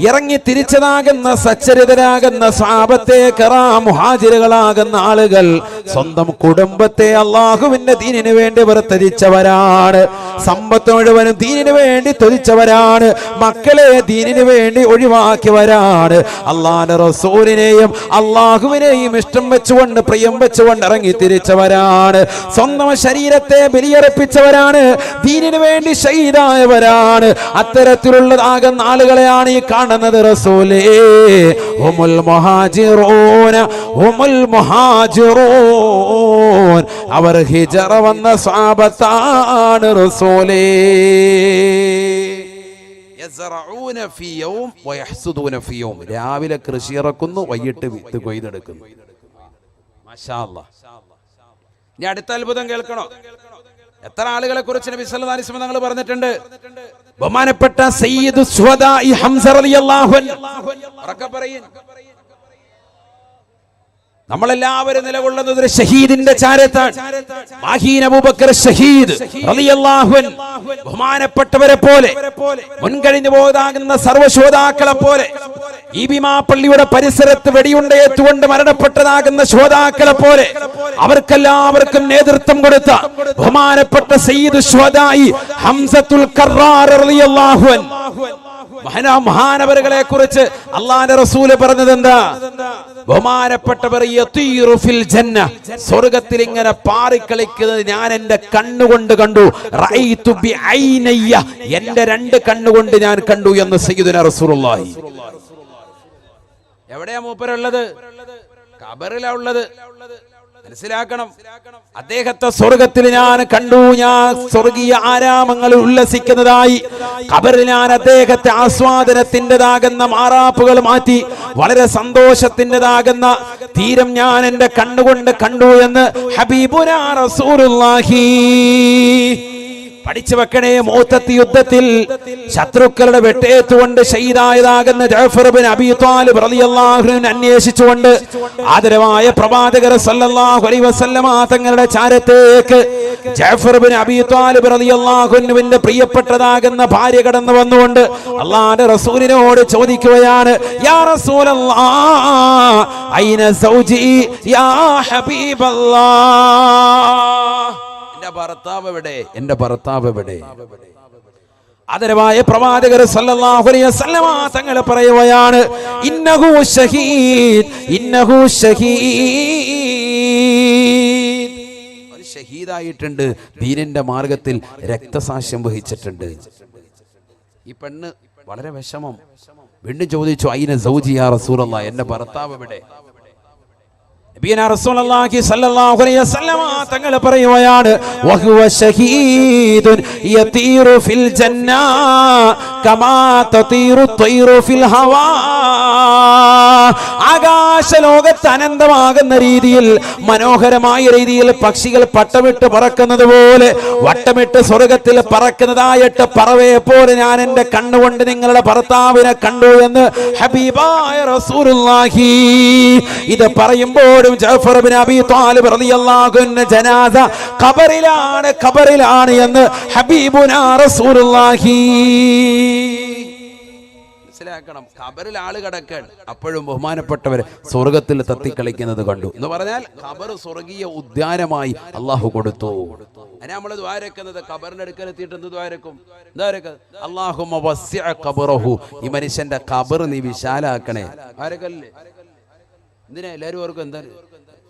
ഇറങ്ങി തിരിച്ചതാകുന്ന സച്ചരിതരാകുന്ന സ്വഹാബത്തെ കിറാം മുഹാജിറുകളാകുന്ന ആളുകൾ സ്വന്തം കുടുംബത്തെ അള്ളാഹുവിന്റെ ദീനിനു വേണ്ടി ത്യജിച്ചവരാണ്. സമ്പത്ത് മുഴുവനും ദീനിനു വേണ്ടി ത്യജിച്ചവരാണ്. മക്കളെ ദീനിനു വേണ്ടി ഒഴിവാക്കിയവരാണ്. അള്ളാഹുവിന്റെ റസൂലിനെയും അള്ളാഹുവിനെയും ഇഷ്ടം വെച്ചുകൊണ്ട് പ്രിയം വെച്ചുകൊണ്ട് ഇറങ്ങി തിരിച്ചവരാണ്. സ്വന്തം ശരീരത്തെ ബലിയർപ്പിച്ചവരാണ്. ദീനിനു വേണ്ടി ഷഹീദായവരാണ്. അത്തരത്തിലുള്ളതാകുന്ന ആളുകളെയാണ് ഈ കാണുന്നത് റസൂലേ. ഹുമുൽ മുഹാജിറൂന, ഹുമുൽ മുഹാജിറൂൻ, അവർ ഹിജറ വന്ന സ്വഹാബത്താണ് റസൂലേ. യസ്റഊന ഫീ യൗം വയഹ്സുദൂന ഫീ യൗം, രാവിലെ കൃഷി ഇറക്കുന്നു, വൈകിട്ട് വിത്ത് കൊയ്തെടുക്കുന്നു. മാഷാ അല്ലാഹ്. ഇനി അടുത്ത അത്ഭുതം കേൾക്കണോ? എത്ര ആളുകളെ കുറിച്ച് നബി സല്ലല്ലാഹു അലൈഹി വസല്ലം തങ്ങൾ പറഞ്ഞിട്ടുണ്ട്. ബഹുമാനപ്പെട്ട സയ്യിദു ശുഹദാഇ ഹംസ റളിയല്ലാഹു അൻഹു, ഉറക്കെ പറയിൻ. നമ്മളെല്ലാവരും നിലകൊള്ളുന്നത് ഒരു ഷഹീദിന്റെ ചാരത്താണ്. മാഹീൻ അബൂബക്കർ ഷഹീദ് റളിയല്ലാഹു അൻഹു, ബഹുമാനപ്പെട്ടവരെ പോലെ, മുൻകഴിഞ്ഞു പോയതാകുന്ന സർവ്വശോതാക്കളെ പോലെ, ഈ ഭീമാപ്പള്ളിയുടെ പരിസരത്ത് വെടിയുണ്ടയേറ്റുകൊണ്ട് മരണപ്പെട്ടതാകുന്ന ശോതാക്കളെ പോലെ അവർക്കെല്ലാവർക്കും നേതൃത്വം കൊടുത്ത ബഹുമാനപ്പെട്ട സയ്യിദ് ശുഹദാഇ ഹംസത്തുൽ കറാർ റളിയല്ലാഹു അൻഹു, മഹാനവറുകളെ കുറിച്ച് അല്ലാഹുവിന്റെ റസൂല് പറഞ്ഞത് എന്താ? ബഹുമാനപ്പെട്ടവർ യതീറു ഫിൽ ജന്ന, സ്വർഗ്ഗത്തിൽ ഇങ്ങനെ പാറിക്കളിക്കുന്നത് ഞാൻ എന്റെ കണ്ണുകൊണ്ട് കണ്ടു. റഅയ്തു ബിഐനയ്യ, എന്റെ രണ്ട് കണ്ണുകൊണ്ട് ഞാൻ കണ്ടു എന്ന് സയ്യിദുനാ റസൂലുള്ളാഹി. എവിടെയാ മൂപ്പരുള്ളത്? ഖബറിലാ ഉള്ളത്. മനസ്സിലാക്കണം. അദ്ദേഹത്തെ സ്വർഗത്തിൽ ഞാൻ കണ്ടു. ഞാൻ സ്വർഗീയ ആരാമങ്ങളിൽ ഉല്ലസിക്കുന്നതായി ഖബറിൽ ഞാൻ അദ്ദേഹത്തെ ആസ്വാദനത്തിൻ്റെതാകുന്ന മാറാപ്പുകൾ മാറ്റി വളരെ സന്തോഷത്തിൻ്റെതാകുന്ന തീരം ഞാൻ എന്റെ കണ്ണുകൊണ്ട് കണ്ടു എന്ന് ഹബീബുനാ റസൂലുള്ളാഹി. പഠിച്ചു വെക്കണേ. മൂത്തത്തി യുദ്ധത്തിൽ ശത്രുക്കളുടെ വെട്ടേറ്റുകൊണ്ട് ഷഹീദായതാകുന്ന ജഅഫർ ബിൻ അബീ ത്വാലിബ് റളിയല്ലാഹു അൻഹു അന്വേഷിച്ചുകൊണ്ട് ആദരവായ പ്രവാചകർ സല്ലല്ലാഹു അലൈഹി വസല്ലമ തങ്ങളുടെ ചാരത്തേക്ക് ജഅഫർ ബിൻ അബീ ത്വാലിബ് റളിയല്ലാഹു അൻഹുവിന്റെ പ്രിയപ്പെട്ടതാകുന്ന ഭാര്യ കടന്നു വന്നുകൊണ്ട് അല്ലാഹുവിന്റെ റസൂലിനോട് ചോദിക്കുകയാണ്, യാ റസൂലല്ലാഹ് ഐന സൗജി യാ ഹബീബല്ലാഹ്, എന്റെ ഭർത്താവ് എവിടെ, എന്റെ ഭർത്താവ് എവിടെ? ആദരവായ പ്രവാചകർ സല്ലല്ലാഹു അലൈഹി വസല്ലമ തങ്ങൾ പറയുകയാണ്, ഇന്നഹു ഷഹീദ്, ഇന്നഹു ഷഹീദ്, ഒരു ഷഹീദായിട്ടുണ്ട്, ദീനിന്റെ മാർഗത്തിൽ രക്തസാക്ഷ്യം വഹിച്ചിട്ടുണ്ട്. ഈ പെണ്ണ് വളരെ വീണ്ടും ചോദിച്ചു, ഐന സൗജി യാ റസൂലല്ലാഹ്, എന്റെ ഭർത്താവ് എവിടെ? നബിയനാ റസൂലുള്ളാഹി സ്വല്ലല്ലാഹു അലൈഹി വസല്ലമ തങ്ങൾ പറയുകയാണ്, വഹുവ ശഹീദുൻ യതീറു ഫിൽ ജന്ന കമാ തതീറു തൈറു ഫിൽ ഹവാ. ആകാശ ലോകത്ത് അനന്തമാകുന്ന രീതിയിൽ, മനോഹരമായ രീതിയിൽ പക്ഷികൾ പട്ടമിട്ട് പറക്കുന്നത് പോലെ വട്ടമിട്ട് സ്വർഗത്തിൽ പറക്കുന്നതായിട്ട് പറവയെ പോലെ ഞാൻ എൻ്റെ കണ്ണുകൊണ്ട് നിങ്ങളുടെ ഭർത്താവിനെ കണ്ടു എന്ന് ഹബീബായ റസൂലുള്ളാഹി. ഇത് പറയുമ്പോൾ ജഅഫർ ഇബ്നു അബീ ത്വാലിബ് റളിയല്ലാഹു അൻഹു ജനാസ ഖബറിലാണ് എന്ന് ഹബീബുനാ റസൂലുള്ളാഹി. മനസ്സിലാക്കണം, ഖബറിൽ ആള് കിടക്കാണ്, അപ്പോഴും ബഹുമാനപ്പെട്ടവർ സ്വർഗത്തിൽ തത്തിക്കളിക്കുന്നത് കണ്ടു എന്ന് പറഞ്ഞാൽ ഖബർ സ്വർഗീയ ഉദ്യാനമായി അള്ളാഹു കൊടുത്തു. അതിനെ നമ്മൾ ദ്വാരക്കുന്നത്, ഖബറിന്റെ അടുക്കൽ എത്തിയിട്ട് എന്ത് ദ്വാരക്കും? അല്ലാഹുമ്മ വസ്സിഅ ഖബറഹു, ഈ മനുഷ്യന്റെ ഖബർ നീ വിശാലാക്കണേ. ആരക്കല്ലേ? എന്തിനാ എല്ലാവരും ഓർക്കും എന്താ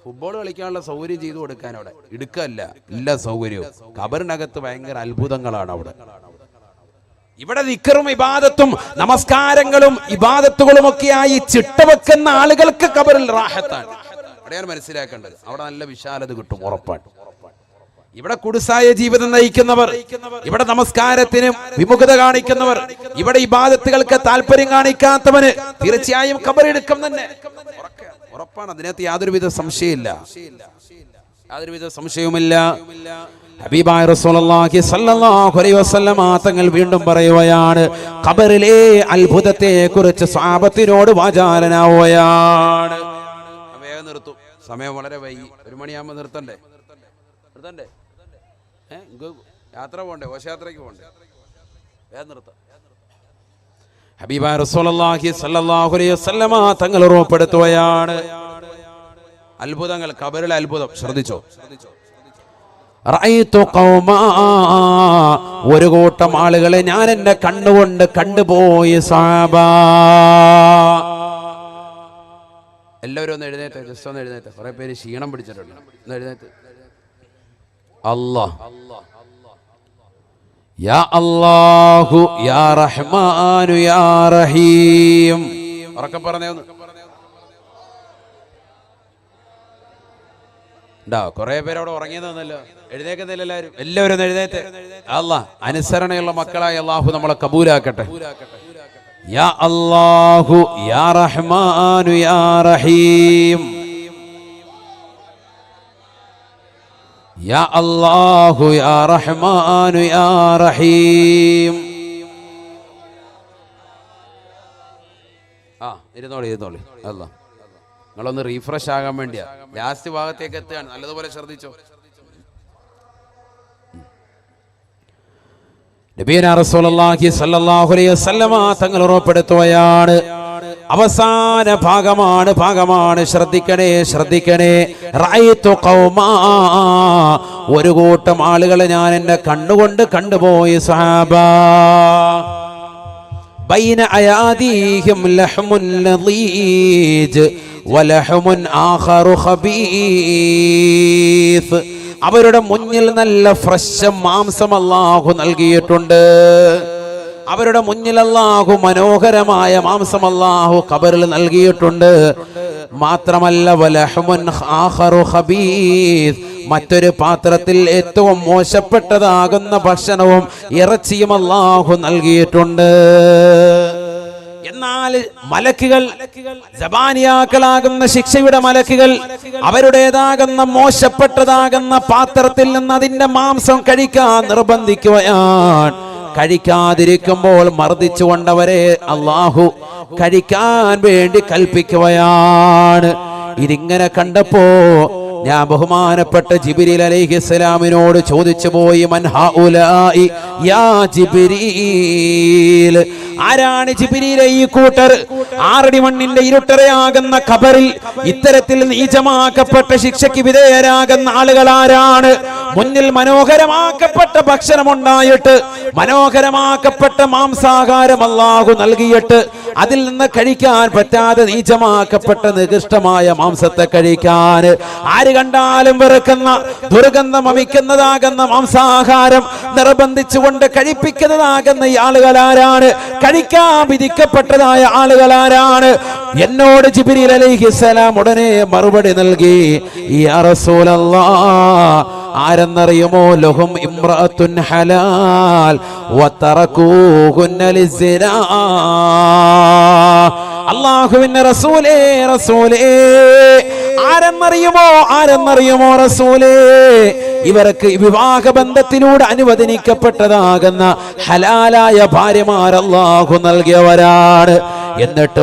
ഫുട്ബോൾ കളിക്കാനുള്ള സൗകര്യം ചെയ്തു കൊടുക്കാൻ അവിടെ ഇടുക്കല്ല, എല്ലാ സൗകര്യവും. ഖബറിനകത്ത് ഭയങ്കര അത്ഭുതങ്ങളാണ് അവിടെ. ഇവിടെ ദിക്റും ഇബാദത്തും നമസ്കാരങ്ങളും ഇബാദത്തുകളും ഒക്കെയായി ചിട്ടവെക്കുന്ന ആളുകൾക്ക് ഖബറിൽ റാഹത്താണ്. അവിടെയാണ് മനസ്സിലാക്കേണ്ടത്. അവിടെ നല്ല വിശാലത കിട്ടും, ഉറപ്പാണ്. ഇവിടെ കുടുസായ ജീവിതം നയിക്കുന്നവർ, ഇവിടെ നമസ്കാരത്തിന് വിമുഖത കാണിക്കുന്നവർ, ഇവിടെ ഇബാദത്തുകൾക്ക് താല്പര്യം കാണിക്കാത്തവന് തീർച്ചയായും ഖബറിടുക്കം തന്നെ ഉറപ്പാണ്. അതിനകത്ത് യാതൊരുവിധ സംശയവുമില്ല. ഹബീബായ റസൂലുള്ളാഹി സ്വല്ലല്ലാഹു അലൈഹി വസല്ലമ തങ്ങൾ വീണ്ടും പറയുകയാണ്, ഖബറിലെ അത്ഭുതത്തെ കുറിച്ച് സ്വഹാബത്തിനോട് വാചാലനാവുകയാണ്. വേഗം നിർത്തും, സമയം വളരെ വൈകി. 1 മണിയാകുമ്പോൾ നിർത്തണ്ടേ? യാത്ര പോണ്ടേ? ഘോഷയാത്രയ്ക്ക് പോണ്ടേ? വേഗം നിർത്താം. ഹബീബായ റസൂലുള്ളാഹി സ്വല്ലല്ലാഹു അലൈഹി വസല്ലമ തങ്ങൾ ഉറപ്പെടുത്തുകയാണ് അത്ഭുതങ്ങൾ, ഖബറിലെ അത്ഭുതം. ശ്രദ്ധിച്ചോ. റഅയ്തു ഖൗമാ, ഒരു കൂട്ടം ആളുകളെ ഞാൻ എന്റെ കണ്ണുകൊണ്ട് കണ്ടുപോയി. സഹാബ, എല്ലാവരും ഒന്ന് എഴുന്നേറ്റ്, ജസ്റ്റ് ഒന്ന് എഴുന്നേറ്റ്. കുറെ പേര് ക്ഷീണം പിടിച്ചിട്ടുണ്ട്. ഒന്ന് എഴുന്നേറ്റ്. അല്ലാഹ്, യാ അല്ലാഹു യാ റഹ്മാനു യാ റഹീം. ഉറക്കെ പറഞ്ഞേ ഒന്ന്. കുറെ പേര് അവിടെ ഉറങ്ങിയതെന്നല്ലോ, എഴുന്നേക്കുന്നില്ല എല്ലാവരും ഒന്ന് എഴുന്നേറ്റ്. അല്ലാഹ്, അനുസരണയുള്ള മക്കളായി അല്ലാഹു നമ്മളെ കബൂലാക്കട്ടെ. യാ അല്ലാഹു യാ റഹ്മാനു യാ റഹീം. യാ അല്ലാഹു യാ റഹ്മാനു യാ റഹീം. ഇരുന്നോളി. അല്ലാഹ്, നിങ്ങളൊന്ന് റീഫ്രഷ് ആകാൻ വേണ്ടിയാ. ലാസ്റ്റ് ഭാഗത്തേക്ക് എത്തുകയാണ്, നല്ലതുപോലെ ശ്രദ്ധിച്ചോ. നബിയനാ റസൂലുള്ളാഹി സ്വല്ലല്ലാഹു അലൈഹി വസല്ലമ തങ്ങൾ ഉറപ്പെടുത്തുകയാണ്, അവസാന ഭാഗമാണ്. ശ്രദ്ധിക്കണേ. റഅയ്തു ഖൗമാ, ഒരു കൂട്ടം ആളുകളെ ഞാൻ എന്റെ കണ്ണുകൊണ്ട് കണ്ടുപോയി. സഹാബ, ബൈന അയാദീഹിം ലഹ്മുൻ ലളീജ് വലഹ്മുൻ ആഖറു ഖബീസ്. അവരുടെ മുന്നിൽ നല്ല ഫ്രഷ് മാംസം അല്ലാഹു നൽകിയിട്ടുണ്ട്. അവരുടെ മുന്നിൽ അല്ലാഹു മനോഹരമായ മാംസം അല്ലാഹു ഖബറിൽ നൽകിയിട്ടുണ്ട്. മാത്രമല്ല വലഹ്മുൻ ആഖറു ഖബീസ്, മറ്റൊരു പാത്രത്തിൽ ഏറ്റവും മോശപ്പെട്ടതാകുന്ന ഭക്ഷണവും ഇറച്ചിയും അല്ലാഹു നൽകിയിട്ടുണ്ട്. എന്നാൽ മലക്കുകൾ, ജബാനിയാക്കളാകുന്ന ശിക്ഷയുടെ മലക്കുകൾ, അവരുടേതാകുന്ന മോശപ്പെട്ടതാകുന്ന പാത്രത്തിൽ നിന്ന് അതിന്റെ മാംസം കഴിക്കാൻ നിർബന്ധിക്കുകയാണ്. കഴിക്കാതിരിക്കുമ്പോൾ മർദ്ദിച്ചുകൊണ്ടവരെ അല്ലാഹു കഴിക്കാൻ വേണ്ടി കൽപ്പിക്കുകയാണ്. ഇതിങ്ങനെ കണ്ടപ്പോ ഞാൻ ബഹുമാനപ്പെട്ട ജിബ്രീൽ അലൈഹിസ്സലാമിനോട് ചോദിച്ചു പോയി, മൻ ഹൗലാഇ യാ ജിബ്രീൽ, ആരാണ് ജിബ്രീലെ ഈ കൂട്ടർ? 6 അടി മണ്ണിന്റെ ഇരുട്ടറയാകുന്ന ഖബറിൽ ഇത്തരത്തിൽ നീചമാക്കപ്പെട്ട ശിക്ഷയ്ക്ക് വിധേയരാകുന്ന ആളുകൾ ആരാണ്? മുന്നിൽ മനോഹരമാക്കപ്പെട്ട ഭക്ഷണമുണ്ടായിട്ട്, മനോഹരമാക്കപ്പെട്ട മാംസാഹാരം അല്ലാഹു നൽകിയിട്ട്, അതിൽ നിന്ന് കഴിക്കാൻ പറ്റാതെ നീചമാക്കപ്പെട്ട നികൃഷ്ടമായ മാംസത്തെ കഴിക്കാൻ ആര് കണ്ടാലും വെറുക്കുന്ന ദുർഗന്ധം വമിക്കുന്നതാകുന്ന മാംസാഹാരം നിർബന്ധിച്ചുകൊണ്ട് കഴിപ്പിക്കുന്നതാകുന്ന ഈ ആളുകൾ ആരാണ്? കഴിക്കാൻ വിധിക്കപ്പെട്ടതായ ആളുകൾ ആരാണ്? എന്നോട് ജിബ്രീൽ അലൈഹിസ്സലാം ഉടനെ മറുപടി നൽകി, യാ റസൂലല്ലാഹ്, ആരെന്നറിയുമോ? ലഹും ഇംറഅത്തുൻ ഹലാൽ വതറകൂഹുന്ന ലിസ്സിനാ. അല്ലാഹുവിന്റെ റസൂലേ, റസൂലേ, ആരെന്നറിയുമോ റസൂലേ? ഇവർക്ക് വിവാഹ ബന്ധത്തിലൂടെ അനുവദനിക്കപ്പെട്ടതാകുന്ന ഹലാലായ ഭാര്യമാർ അല്ലാഹു നൽകിയവരാണ്. എന്നിട്ട്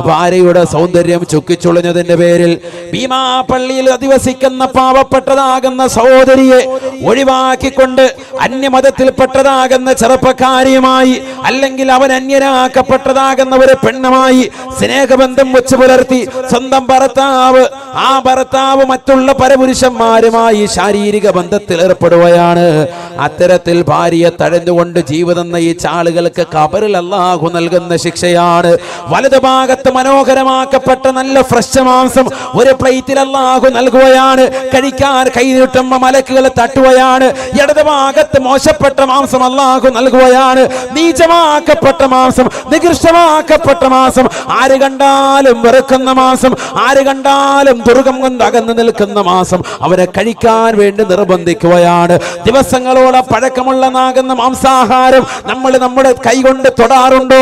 ഭാര്യയുടെ സൗന്ദര്യം ചുക്കിച്ചുളഞ്ഞതിന്റെ പേരിൽ ഭീമാ പള്ളിയിൽ അധിവസിക്കുന്ന പാവപ്പെട്ടതാകുന്ന സഹോദരിയെ ഒഴിവാക്കിക്കൊണ്ട് അന്യമതത്തിൽപ്പെട്ടതാകുന്ന ചെറുപ്പക്കാരിയുമായി, അല്ലെങ്കിൽ അവൻ അന്യരാക്കപ്പെട്ടതാകുന്ന ഒരു പെണ്ണുമായി സ്നേഹബന്ധം വെച്ച് പുലർത്തി സ്വന്തം ഭർത്താവ്, ആ ഭർത്താവ് മറ്റുള്ള പരപുരുഷന്മാരുമായി ശാരീരിക ബന്ധത്തിൽ ഏർപ്പെടുകയാണ്. അത്തരത്തിൽ ഭാര്യയെ തഴഞ്ഞുകൊണ്ട് ജീവിതം നയിച്ച ആളുകൾക്ക് ഖബറിൽ അല്ലാഹു നൽകുന്ന ശിക്ഷയാണ്. വലതുഭാഗത്ത് മനോഹരമാക്കപ്പെട്ട നല്ല ഫ്രഷ് മാംസം ഒരു പ്ലേറ്റിൽ അല്ലാഹു നൽകുകയാണ്. കഴിക്കാൻ കൈ നീട്ടുമ്പോൾ മലക്കുകൾ തട്ടുകയാണ്. ഇടതുഭാഗത്ത് മോശപ്പെട്ട മാംസം അല്ലാഹു നൽകുകയാണ്. നീചമാക്കപ്പെട്ട മാംസം, നികൃഷ്ടമാക്കപ്പെട്ട മാംസം, ആര് കണ്ടാലും വെറുക്കുന്ന മാംസം, ആര് കണ്ടാലും ദുർഗം കൊണ്ട് അകന്നു നിൽക്കുന്ന മാംസം അവരെ കഴിക്കാൻ വേണ്ടി നിർബന്ധിക്കുകയാണ്. ദിവസങ്ങളോളം പഴക്കമുള്ളതാകുന്ന മാംസാഹാരം നമ്മൾ നമ്മുടെ കൈകൊണ്ട് തൊടാറുണ്ടോ?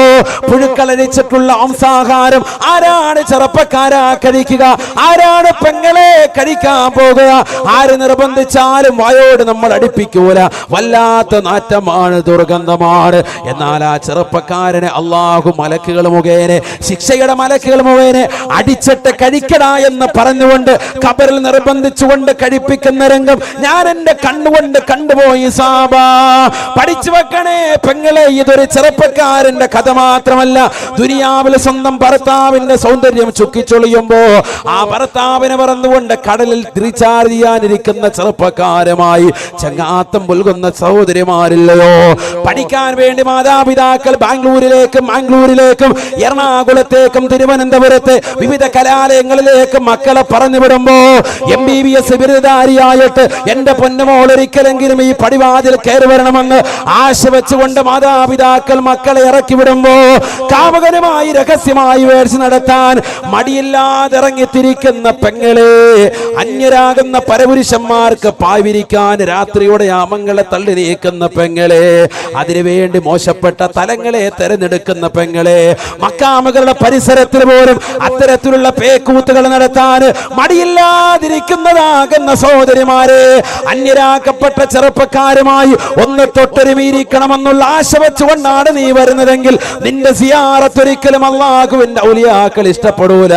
പുഴുക്കളരിച്ചിട്ടുള്ള മാംസാഹാരം ആരാണ് ചെറുപ്പക്കാരാ കഴിക്കുക? ആരാണ് പെങ്ങളെ കഴിക്കാൻ പോകുക? ആര് നിർബന്ധിച്ചാലും വായോട് നമ്മൾ അടുപ്പിക്കൂല. വല്ലാത്ത നാറ്റമാണ്, ദുർഗന്ധമാണ്. എന്നാൽ ആ ചെറുപ്പക്കാരനെ അല്ലാഹു മലക്കുകൾ മുഖേന, ശിക്ഷയുടെ മലക്കുകൾ മുഖേന അടിച്ചിട്ട് കഴിക്കടാ എന്ന് പറഞ്ഞുകൊണ്ട് ഖബറിൽ നിർബന്ധിച്ചുകൊണ്ട് കഴിപ്പിക്കുന്ന രംഗം ഞാൻ എന്റെ കണ്ണുകൊണ്ട് കണ്ടുപോയി. സാബാ, പഠിച്ചു വെക്കണേ പെങ്ങളെ, ഇതൊരു ചെറുപ്പക്കാരന്റെ കഥ മാത്രമല്ല. ദുനിയാവിൽ സ്വന്തം ഭർത്താവിന്റെ സൗന്ദര്യം ചുക്കിച്ചൊളിയുമ്പോ ആ ഭർത്താവിനെ പറന്നുകൊണ്ട് കടലിൽ റീചാർജ് ചെയ്യാനിരിക്കുന്ന ചെറുപ്പക്കാരുമായി ചങ്ങാത്തം പുൽകുന്ന സഹോദരിമാരില്ലയോ? പഠിക്കാൻ വേണ്ടി മാതാപിതാക്കൾ ബാംഗ്ലൂരിലേക്കും എറണാകുളത്തേക്കും തിരുവനന്തപുരത്തെ വിവിധ കലാലയങ്ങളിലേക്ക് മക്കളെ പറഞ്ഞു വിടുമ്പോ MBBS ബിരുദധാരിയായിട്ട് എന്റെ പൊന്നുമോൾ ഒരിക്കലെങ്കിലും ഈ പടിവാതിൽ കയറി വരണമെന്ന് ആശ വെച്ചുകൊണ്ട് മാതാപിതാക്കൾ മക്കളെ ഇറക്കി വിടുമ്പോ കാമുകനുമായി രഹസ്യമായി വേഴ്ച നടത്താൻ മടിയില്ലാതെ ഇറങ്ങിത്തിരിക്കുന്ന പെങ്ങളെ, അന്യരാകുന്ന പരപുരുഷന്മാർക്ക് പായ്വിരിക്കാൻ രാത്രിയോടെ യാമങ്ങളെ തള്ളി നീക്കുന്ന പെങ്ങളെ, അതിനുവേണ്ടി മോശപ്പെട്ട തലങ്ങളെ തെരഞ്ഞെടുക്കുന്ന പെങ്ങളെ, മക്കാമുകളുടെ പരിസരത്തിൽ പോലും അത്തരത്തിലുള്ള പേക്കൂത്തുകൾ നടത്താൻ മടിയില്ലാതിരിക്കുന്നതാകുന്ന സഹോദരിമാരെ, അന്യരാക്കപ്പെട്ട ചെറുപ്പക്കാരുമായി ഒന്ന് തൊട്ടൊരുമിയിരിക്കണമെന്നുള്ള ആശ വെച്ചുകൊണ്ടാണ് നീ വരുന്നതെങ്കിൽ നിന്റെ സിയാറത്ത് ഒരിക്കലും അല്ലാഹുവിന്റെ ഔലിയാക്കൾ ഇഷ്ടപ്പെടൂല,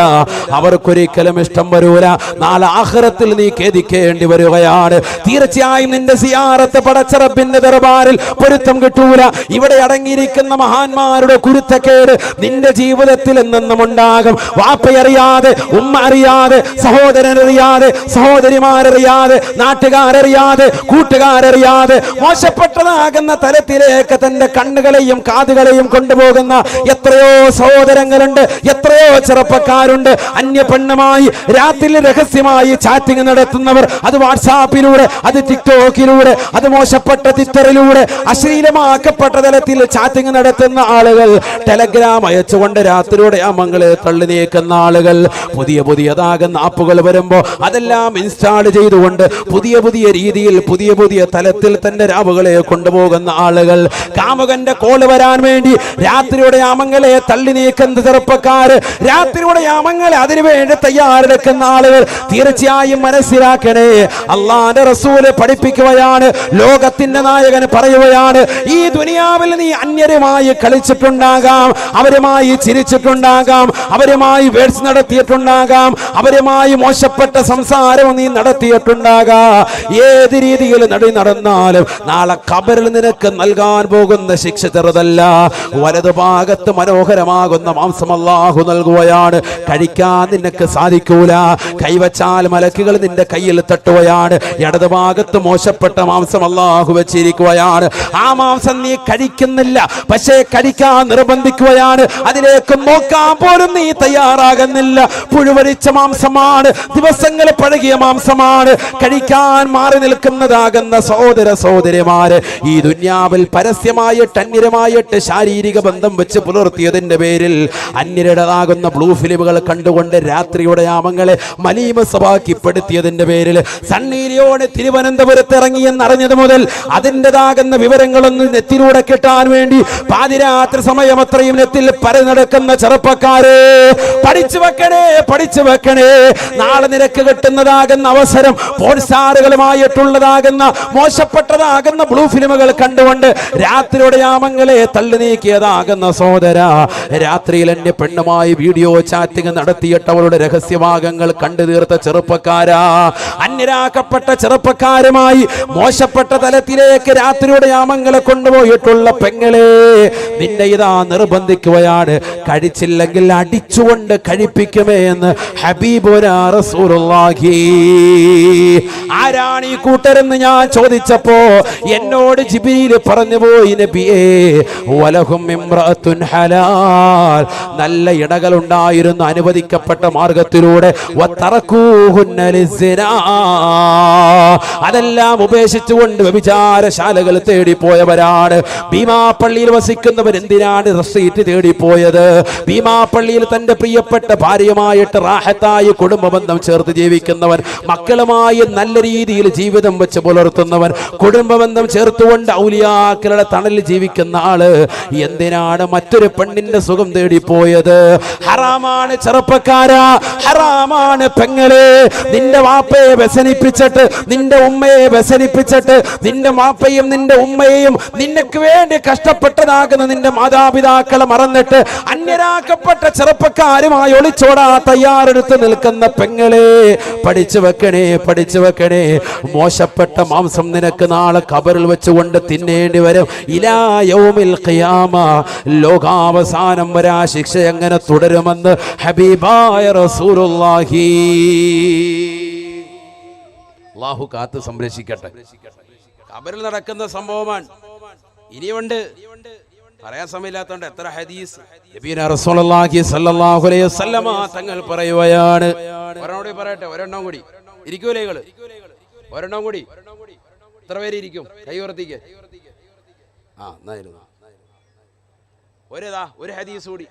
അവർക്കൊരിക്കലും ഇഷ്ടം വരൂല. നാളെ ആഖിറത്തിൽ നീ ഖേദിക്കേണ്ടി വരികയാണ്. തീർച്ചയായും നിന്റെ സിയാറത്ത് പടച്ച റബ്ബിന്റെ ദർബാറിൽ പൊരുത്തം കിട്ടൂല. ഇവിടെ അടങ്ങിയിരിക്കുന്ന മഹാന്മാരുടെ കുരുത്തക്കേട് നിന്റെ ജീവിതത്തിൽ എന്നെന്നും ഉണ്ടാകും. വാപ്പയറിയാതെ, ഉമ്മ അറിയാതെ, സഹോദരനറിയാതെ, സഹോദരിമാരറിയാതെ, നാട്ടുകാരറിയാതെ, കൂട്ടുകാരറിയാതെ മോശപ്പെട്ടതാകുന്ന തലത്തിലേക്ക് തന്റെ കണ്ണുകളെയും കാതുകളെയും കൊണ്ടുപോകുന്ന എത്രയോ സഹോദരങ്ങളുണ്ട്, എത്രയോ ചെറുപ്പക്കാരുണ്ട്. അന്യ പെണ്ണുമായി രാത്രി രഹസ്യമായി ചാറ്റിംഗ് നടത്തുന്നവർ, അത് വാട്സാപ്പിലൂടെ, അത് ടിക്ടോക്കിലൂടെ, അത് മോശപ്പെട്ട ട്വിറ്ററിലൂടെ അശ്ലീലമാക്കപ്പെട്ട തലത്തിൽ ചാറ്റിംഗ് നടത്തുന്ന ആളുകൾ, ടെലഗ്രാം അയച്ചുകൊണ്ട് രാത്രിയോടെ ആ മങ്ങളെ തള്ളി നീക്കുന്ന ആളുകൾ, പുതിയതാകുന്ന ആപ്പുകൾ വരുമ്പോ അതെല്ലാം ഇൻസ്റ്റാൾ ചെയ്തുകൊണ്ട് പുതിയ രീതിയിൽ പുതിയ തലത്തിൽ തന്റെ രാവുകളെ കൊണ്ടുപോകുന്ന ആളുകൾ, കാമുകന്റെ കോള് വരാൻ വേണ്ടി രാത്രിയുടെ യാമങ്ങളെ തള്ളി നീക്കുന്ന ചെറുപ്പക്കാര്, രാത്രിയുടെ യാമങ്ങളെ അതിനുവേണ്ടി തയ്യാറെടുക്കുന്ന ആളുകൾ, തീർച്ചയായും മനസ്സിലാക്കണേ, അല്ലാഹുവിന്റെ റസൂല് പഠിപ്പിക്കുകയാണ്, ലോകത്തിന്റെ നായകൻ പറയുകയാണ്, ഈ ദുനിയാവിൽ നീ അന്യരുമായി കളിച്ചിട്ടുണ്ടാകാം, അവരുമായി ചിരിച്ചിട്ടുണ്ടാകാം, അവരുമായി വേഴ്സ് നടത്തിയിട്ടുണ്ടാകാം, അവരുമായി മോശപ്പെട്ട സംസാരവും നീ നടത്തിയിട്ടുണ്ടാകാം. ഏത് രീതിയിൽ നടന്നാലും നാളെ ഖബറിൽ നിനക്ക് നൽകാൻ പോകുന്ന ശിക്ഷ ചെറുതല്ല. വലതുഭാഗത്ത് മനോഹരമാകുന്ന മാംസം അല്ലാഹു നൽകുകയാണ്. കഴിക്കാൻ നിനക്ക് സാധിക്കൂല. കൈവച്ചാൽ മലക്കുകൾ നിന്റെ കയ്യിൽ തട്ടുകയാണ്. ഇടതുഭാഗത്ത് മോശപ്പെട്ട മാംസം അല്ലാഹു വെച്ചിരിക്കുകയാണ്. ആ മാംസം നീ കഴിക്കുന്നില്ല, പക്ഷേ കഴിക്കാൻ നിർബന്ധിക്കുകയാണ്. അതിലേക്ക് നോക്കാൻ പോലും നീ തയ്യാറാകുന്നില്ല. പുഴുവരിച്ച മാംസമാണ്, ദിവസങ്ങൾ പഴകിയ മാംസമാണ്. കഴിക്കാൻ മാറി നിൽക്കുന്നതാകുന്ന സഹോദര സഹോദരിമാര്, ഈ ദുന്യാവിൽ പരസ്യമായിട്ട് അന്യരമായിട്ട് ശാരീരിക ബന്ധം വെച്ച് പുലർത്തിയതിന്റെ പേരിൽ അന്യരുടേതാകുന്ന ബ്ലൂ ഫിലിമുകൾ കണ്ടുകൊണ്ട് രാത്രിയുടെ യാമങ്ങളെ മലീമസഭാക്കിപ്പെടുത്തിയതിന്റെ പേരിൽ സണ്ണി ലിയോൺ തിരുവനന്തപുരത്ത് ഇറങ്ങിയെന്നറിഞ്ഞത് മുതൽ അതിൻ്റെതാകുന്ന വിവരങ്ങളൊന്നും നെത്തിലൂടെ കിട്ടാൻ വേണ്ടി പാതിരാത്രി സമയം അത്രയും നെത്തിൽ പരന്നു നടക്കുന്ന ചെറുപ്പക്കാരെ, പഠിച്ചു വെക്കണേ, പഠിച്ചു വെക്കണേ. നാളെ നിനക്ക് കിട്ടുന്നതാകുന്ന അവസരം പോൺസ്റ്റാറുകളുമായിട്ടുള്ളതാകുന്ന മോശപ്പെട്ടതാകുന്ന ബ്ലൂ ഫിലിമുകൾ കണ്ടുകൊണ്ട് രാത്രിയുടെ യാമങ്ങളെ തള്ളി നീക്കിയതാകുന്ന സഹോദര, രാത്രിയിൽ എന്നെ പെണ്ണുമായി വീഡിയോ ചാറ്റിംഗ് നടത്തിയിട്ട് അവളുടെ രഹസ്യഭാഗങ്ങൾ കണ്ടു തീർത്ത ചെറുപ്പക്കാരാ, അന്യരാക്കപ്പെട്ട ചെറുപ്പക്കാരുമായി മോശപ്പെട്ട തലത്തിലേക്ക് രാത്രിയുടെ യാമങ്ങളെ കൊണ്ടുപോയിട്ടുള്ള പെങ്ങളെ, നിന്നെ ഇതാ നിർബന്ധിക്കുകയാണ്. കഴിച്ചില്ലെങ്കിൽ അടിച്ചുകൊണ്ട് കഴിപ്പിക്കുമേ എന്ന് ഹബീബുനാ റസൂലുള്ളാഹി. ആരാണ് ഈ കൂട്ടരെന്ന് ഞാൻ ചോദിച്ചപ്പോ എന്നോട് ജിബ്രീൽ പറഞ്ഞു പോയി, നബിയേ വലഹും ഇംറഅത്തുൻ ഹലാൽ, നല്ല ഇണകൾ ഉണ്ടായിരുന്നു അനുവദിക്കപ്പെട്ട മാർഗത്തിലൂടെ, വതറകൂഹുന്ന ലിസ്സിനാ, അതെല്ലാം ഉപേക്ഷിച്ചുകൊണ്ട് വ്യഭിചാരശാലകൾ തേടിപ്പോയവരാണ്. ഭീമാപ്പള്ളിയിൽ വസിക്കുന്നവർ എന്തിനാണ് റസീറ്റ് തേടിപ്പോയത്? ഭീമാപ്പള്ളിയിൽ തന്റെ പ്രിയപ്പെട്ട ഭാര്യയുമായിട്ട് റാഹത്തായി കുടുംബബന്ധം ചേർത്ത് ജീവിക്കുന്നവൻ, മക്കളുമായി നല്ല രീതിയിൽ ജീവിതം വെച്ച് പുലർത്തുന്നവൻ, കുടുംബബന്ധം ചേർത്തുകൊണ്ട് ഔലിയാക്കളുടെ തണലിൽ ജീവിക്കുന്ന ആള് എന്തിനാണ് മറ്റൊരു പെണ്ണിന്റെ സുഖം തേടിപ്പോയത്? ഹറാമാണ് ചെറുപ്പക്കാരാ, ഹറാമാണ് പെങ്ങളെ. നിന്റെ വാപ്പയെ വ്യസനിപ്പിച്ചിട്ട്, നിന്റെ ഉമ്മയെ വ്യസനിപ്പിച്ചിട്ട്, നിന്റെ വാപ്പയും നിന്റെ ഉമ്മയെയും നിനക്ക് വേണ്ടി കഷ്ടപ്പെട്ടതാകുന്ന നിന്റെ മാതാപിതാക്കളെ മറന്നിട്ട് അന്യരാക്കപ്പെട്ട ചെറുപ്പക്കാരുമായി ഒളിച്ചോടാ തയ്യാറെടുത്ത് നിൽക്കുന്ന പെങ്ങളെ, പഠിച്ചു വെക്കണേ, പഠിച്ചു വെക്കണേ. മോശപ്പെട്ട മാംസം നിനക്ക് നാളെ ഖബറിൽ വെച്ചുകൊണ്ട് തിന്നേണ്ടി വരും. ഇലാ യൗമിൽ ഖിയാമ, ലോകാവസാനം വരെ ആ ശിക്ഷ എങ്ങനെ തുടരുമെന്ന് ഹബീബായ റസൂലുള്ളാഹി. അല്ലാഹു കാത്ത് സംരക്ഷിക്കട്ടെ. ഖബറിൽ നടക്കുന്ന സംഭവമാണ്. ഇനിയുണ്ട്, പറയാൻ സമയമില്ലാത്തതുകൊണ്ട് എത്ര ഹദീസ്. നബിയുനാ റസൂലുള്ളാഹി സ്വല്ലല്ലാഹു അലൈഹി വസല്ലമ തങ്ങൾ പറയുകയാണ്. ഒരെണ്ണം പറയട്ടെ, ഒരെണ്ണം കൂടി ഇരിക്കൂലേ? ഒരെണ്ണം കൂടി എത്ര പേര് ഇരിക്കും? കൈ ഉയർത്തിക്ക്. ആ, എന്നായിരുന്നു ഒരു ഹദീസ് കൂടി.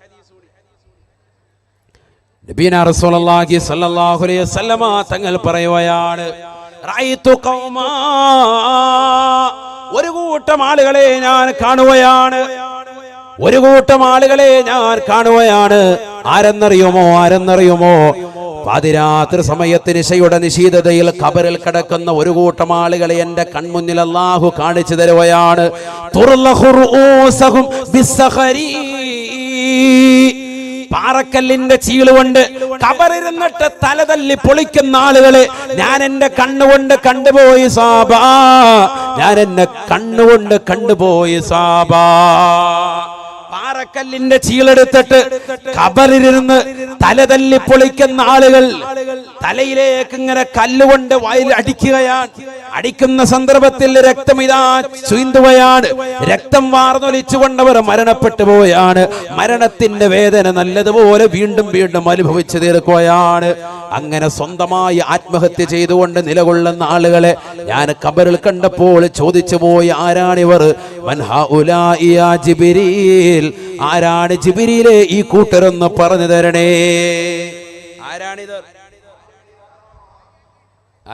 നബിയുനാ റസൂലുള്ളാഹി സ്വല്ലല്ലാഹു അലൈഹി വസല്ലമ തങ്ങൾ പറയുകയാണ്, റഅയ്തു ഖൗമാ, ഒരു കൂട്ടം ആളുകളെ ഞാൻ കാണുകയാണ്, ഒരു കൂട്ടം ആളുകളെ ഞാൻ കാണുകയാണ്. ആരെന്നറിയുമോ? ആരെന്നറിയുമോ? പാതിരാത്രി സമയത്ത് നിശയുടെ നിശീതതയിൽ ഖബറിൽ കിടക്കുന്ന ഒരു കൂട്ടം ആളുകളെ എന്റെ കൺമുന്നിൽ അല്ലാഹു കാണിച്ചു തരുകയാണ്. പാറക്കല്ലിന്റെ ചീളുകൊണ്ട് ഖബറിരുന്നിട്ട് തലതല്ലി പൊളിക്കുന്ന ആളുകളെ ഞാൻ എന്റെ കണ്ണുകൊണ്ട് കണ്ടുപോയി സാബാ, ഞാൻ എന്നെ കണ്ണുകൊണ്ട് കണ്ടുപോയി സാബാ. പാറക്കല്ലിന്റെ ചീളെടുത്തിട്ട് ഖബറിലിരുന്ന് തലതല്ലി പൊളിക്കുന്ന ആളുകൾ തലയിലേക്ക് ഇങ്ങനെ കല്ലുകൊണ്ട് വായിൽ അടിക്കുകയാണ്. അടിക്കുന്ന സന്ദർഭത്തിൽ രക്തം ഇതാ ചുയിന്തുകയാണ്. രക്തം വാർന്നൊലിച്ചുകൊണ്ടവർ മരണപ്പെട്ടു പോവുകയാണ്. മരണത്തിന്റെ വേദന നല്ലതുപോലെ വീണ്ടും വീണ്ടും അനുഭവിച്ചു തീർക്കുകയാണ്. അങ്ങനെ സ്വന്തമായി ആത്മഹത്യ ചെയ്തുകൊണ്ട് നിലകൊള്ളുന്ന ആളുകളെ ഞാൻ ഖബറിൽ കണ്ടപ്പോൾ ചോദിച്ചു പോയി, ആരാണിവർ? മൻ ഹൗലാഇ യാ ജിബ്രീൽ, ആരാണ് ജിബ്രീലേ ഈ കൂട്ടരെന്ന് പറഞ്ഞു തരണേ. ആരാണിത്?